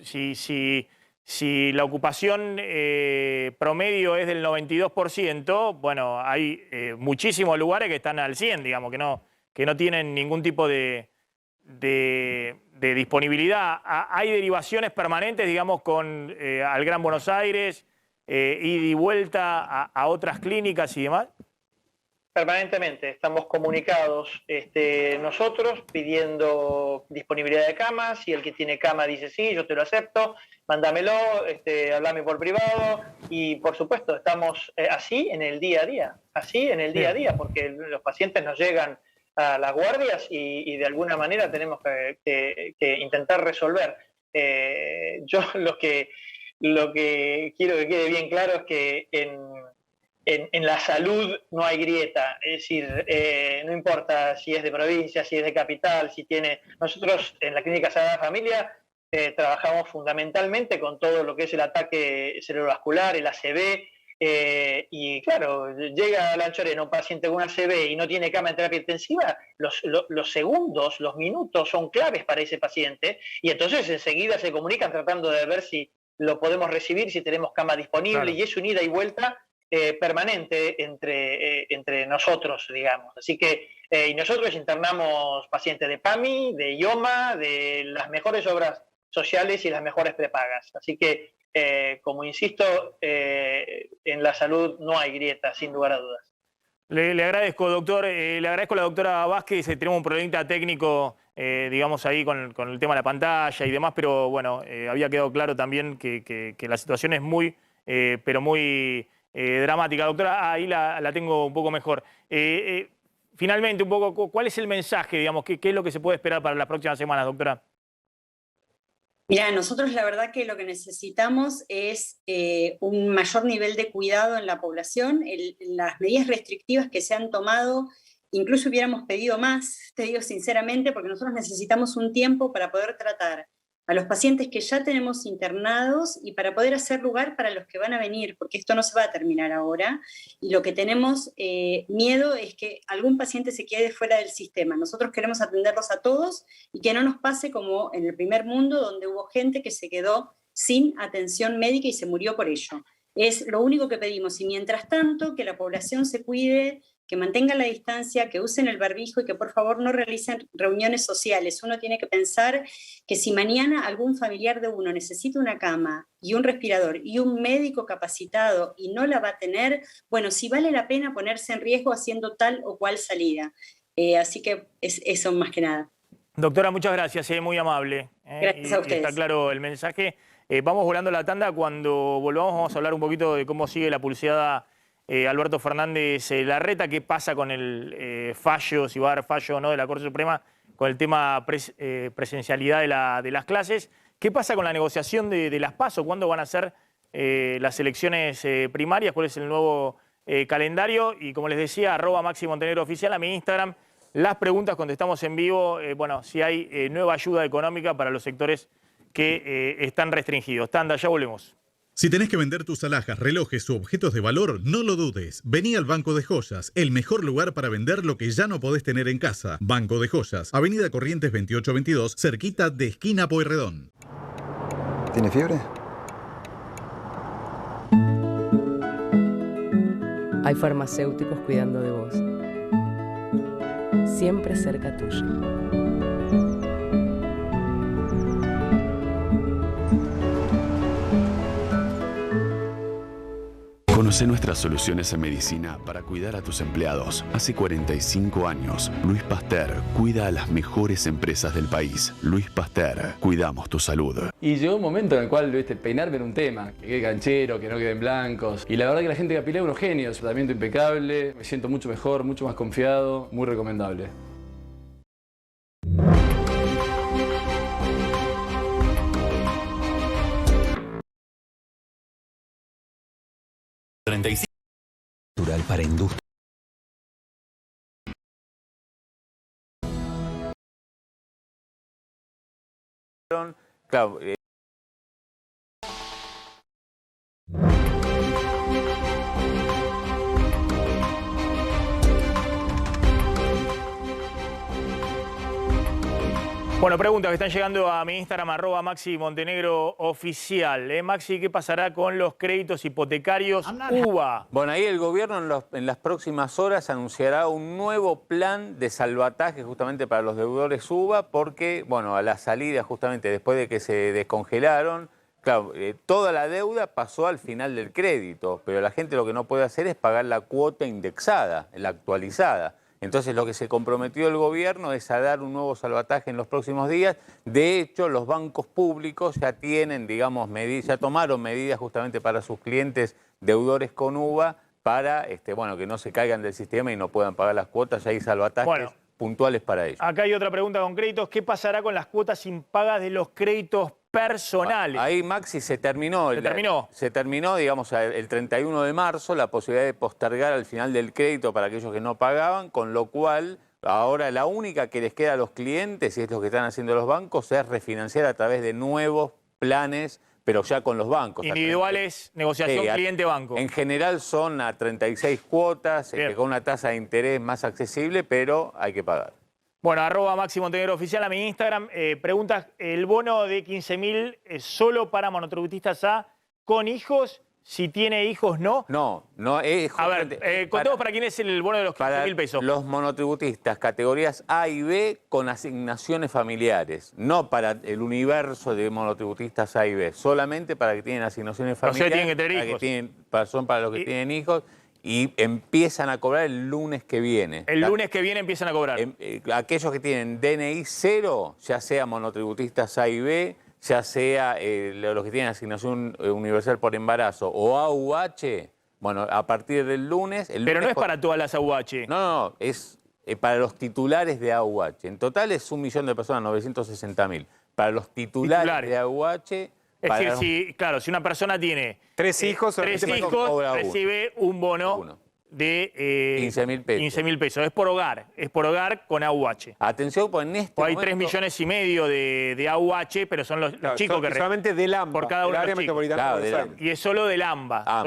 si la ocupación promedio es del 92%, bueno, hay muchísimos lugares que están al 100%, digamos, que no tienen ningún tipo de disponibilidad. Hay derivaciones permanentes, digamos, con al Gran Buenos Aires, ida y vuelta a otras clínicas y demás. Permanentemente, estamos comunicados nosotros pidiendo disponibilidad de camas, y el que tiene cama dice sí, yo te lo acepto, mándamelo, hablame por privado, y por supuesto estamos así en el día a día, porque los pacientes nos llegan a las guardias y de alguna manera tenemos que intentar resolver. Yo lo que quiero que quede bien claro es que en la salud no hay grieta, es decir, no importa si es de provincia, si es de capital, si tiene... Nosotros en la Clínica Sagrada Familia trabajamos fundamentalmente con todo lo que es el ataque cerebrovascular, el ACV, Y claro, llega al Anchorena un paciente con una ACV y no tiene cama en terapia intensiva, los segundos, los minutos son claves para ese paciente y entonces enseguida se comunican tratando de ver si lo podemos recibir, si tenemos cama disponible, Claro. y es un ida y vuelta permanente entre nosotros, digamos. Así que y nosotros internamos pacientes de PAMI, de IOMA, de las mejores obras sociales y las mejores prepagas. Así que, como insisto, en la salud no hay grieta, sin lugar a dudas. Le agradezco, doctor. Le agradezco a la doctora Vázquez. Tenemos un problemita técnico, digamos, ahí con el tema de la pantalla y demás, pero bueno, había quedado claro también que la situación es muy, pero muy dramática. Doctora, ahí la tengo un poco mejor. Finalmente, un poco, ¿cuál es el mensaje, digamos? ¿Qué es lo que se puede esperar para las próximas semanas, doctora? Mira, nosotros la verdad que lo que necesitamos es un mayor nivel de cuidado en la población. Las medidas restrictivas que se han tomado, incluso hubiéramos pedido más, te digo sinceramente, porque nosotros necesitamos un tiempo para poder tratar a los pacientes que ya tenemos internados y para poder hacer lugar para los que van a venir, porque esto no se va a terminar ahora. Y lo que tenemos miedo es que algún paciente se quede fuera del sistema. Nosotros queremos atenderlos a todos y que no nos pase como en el primer mundo, donde hubo gente que se quedó sin atención médica y se murió por ello. Es lo único que pedimos. Y mientras tanto, que la población se cuide, que mantengan la distancia, que usen el barbijo y que por favor no realicen reuniones sociales. Uno tiene que pensar que si mañana algún familiar de uno necesita una cama y un respirador y un médico capacitado y no la va a tener, bueno, si vale la pena ponerse en riesgo haciendo tal o cual salida. Así que es eso más que nada. Doctora, muchas gracias, muy amable. Gracias a ustedes. Está claro el mensaje. Vamos volando la tanda. Cuando volvamos vamos a hablar un poquito de cómo sigue la pulseada Alberto Fernández Larreta, qué pasa con el fallo, si va a haber fallo o no de la Corte Suprema, con el tema presencialidad de las clases. ¿Qué pasa con la negociación de las PASO? ¿Cuándo van a ser las elecciones primarias? ¿Cuál es el nuevo calendario? Y como les decía, @MaxiMontenegro_oficial a mi Instagram. Las preguntas contestamos en vivo. Bueno, si hay nueva ayuda económica para los sectores que están restringidos. Tanda, ya volvemos. Si tenés que vender tus alhajas, relojes u objetos de valor, no lo dudes. Vení al Banco de Joyas, el mejor lugar para vender lo que ya no podés tener en casa. Banco de Joyas, Avenida Corrientes 2822, cerquita de esquina Pueyrredón. ¿Tiene fiebre? Hay farmacéuticos cuidando de vos. Siempre cerca tuyo. Conoce nuestras soluciones en medicina para cuidar a tus empleados. Hace 45 años, Luis Pasteur cuida a las mejores empresas del país. Luis Pasteur, cuidamos tu salud. Y llegó un momento en el cual, peinarme era un tema, que quede canchero, que no queden blancos. Y la verdad que la gente de Capilé es unos genios, tratamiento impecable, me siento mucho mejor, mucho más confiado, muy recomendable. Natural para industria. Claro, Bueno, preguntas que están llegando a mi Instagram, @MaxiMontenegro_oficial. Maxi, ¿qué pasará con los créditos hipotecarios UBA? Bueno, ahí el gobierno en las próximas horas anunciará un nuevo plan de salvataje justamente para los deudores UBA porque, bueno, a la salida justamente después de que se descongelaron, claro, toda la deuda pasó al final del crédito, pero la gente lo que no puede hacer es pagar la cuota indexada, la actualizada. Entonces lo que se comprometió el gobierno es a dar un nuevo salvataje en los próximos días. De hecho, los bancos públicos ya tienen, digamos, ya tomaron medidas justamente para sus clientes deudores con UBA para bueno, que no se caigan del sistema y no puedan pagar las cuotas. Ya hay salvatajes puntuales para ellos. Acá hay otra pregunta con créditos. ¿Qué pasará con las cuotas impagas de los créditos personales? Ahí, Maxi, se terminó. Se terminó, digamos, el 31 de marzo la posibilidad de postergar al final del crédito para aquellos que no pagaban, con lo cual ahora la única que les queda a los clientes, y es lo que están haciendo los bancos, es refinanciar a través de nuevos planes pero ya con los bancos. Individuales, negociación cliente-banco. En general son a 36 cuotas, con una tasa de interés más accesible, pero hay que pagar. Bueno, @MaxiMontenegro Oficial a mi Instagram. Preguntas, ¿el bono de 15.000 es solo para monotributistas A con hijos? Si tiene hijos, ¿no? No es... A ver, contemos para quién es el bono de los 15.000 pesos. Los monotributistas, categorías A y B con asignaciones familiares. No para el universo de monotributistas A y B. Solamente para que tienen asignaciones familiares. O sea, tienen que tener hijos. Son para los que tienen hijos. Y empiezan a cobrar el lunes que viene. El lunes que viene empiezan a cobrar. Aquellos que tienen DNI 0, ya sea monotributistas A y B, ya sea los que tienen asignación universal por embarazo o AUH, bueno, a partir del lunes... Pero no es para todas las AUH. No, es para los titulares de AUH. En total es 1 millón de personas, 960.000. Para los titulares de AUH... Es decir, si una persona tiene 3 hijos, recibe un bono de 15.000 pesos. 15.000 pesos. Es por hogar con AUH. Atención, pues en este hay momento... 3,5 millones de AUH, pero son los chicos que... Solamente del AMBA, por cada uno de los chicos. Y es solo del AMBA,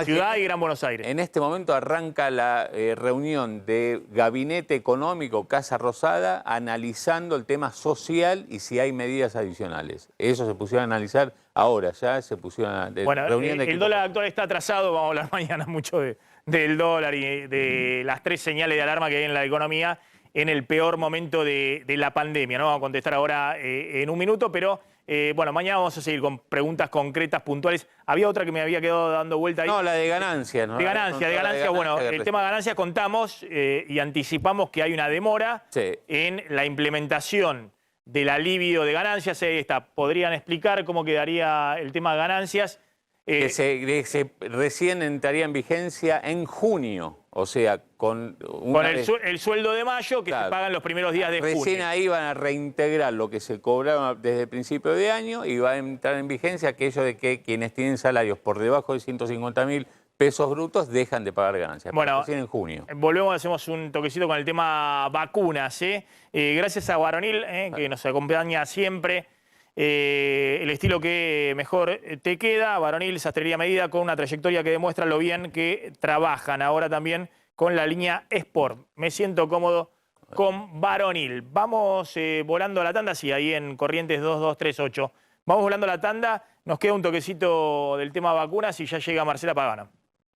Ciudad y Gran Buenos Aires. En este momento arranca la reunión de Gabinete Económico Casa Rosada analizando el tema social y si hay medidas adicionales. Eso se pusieron a analizar ahora, ya se pusieron a... Bueno, el dólar actual está atrasado, vamos a hablar mañana mucho del dólar y de las 3 señales de alarma que hay en la economía en el peor momento de la pandemia. No vamos a contestar ahora en un minuto, pero bueno, mañana vamos a seguir con preguntas concretas, puntuales. Había otra que me había quedado dando vuelta ahí. No, la de ganancias, ¿no? De ganancias. Bueno, el tema de ganancias contamos y anticipamos que hay una demora en la implementación del alivio de ganancias. ¿Podrían explicar cómo quedaría el tema de ganancias? Recién entraría en vigencia en junio, o sea, con el sueldo de mayo que se pagan los primeros días de junio. Recién ahí van a reintegrar lo que se cobraba desde el principio de año y va a entrar en vigencia aquello de que quienes tienen salarios por debajo de 150.000 pesos brutos dejan de pagar ganancias. Bueno, recién en junio. Volvemos, hacemos un toquecito con el tema vacunas. Gracias a Varonil, que nos acompaña siempre. El estilo que mejor te queda, Varonil, sastrería medida, con una trayectoria que demuestra lo bien que trabajan. Ahora también con la línea Sport. Me siento cómodo con Varonil. Vamos volando a la tanda, sí, ahí en Corrientes 2238. Vamos volando a la tanda, nos queda un toquecito del tema vacunas y ya llega Marcela Pagano.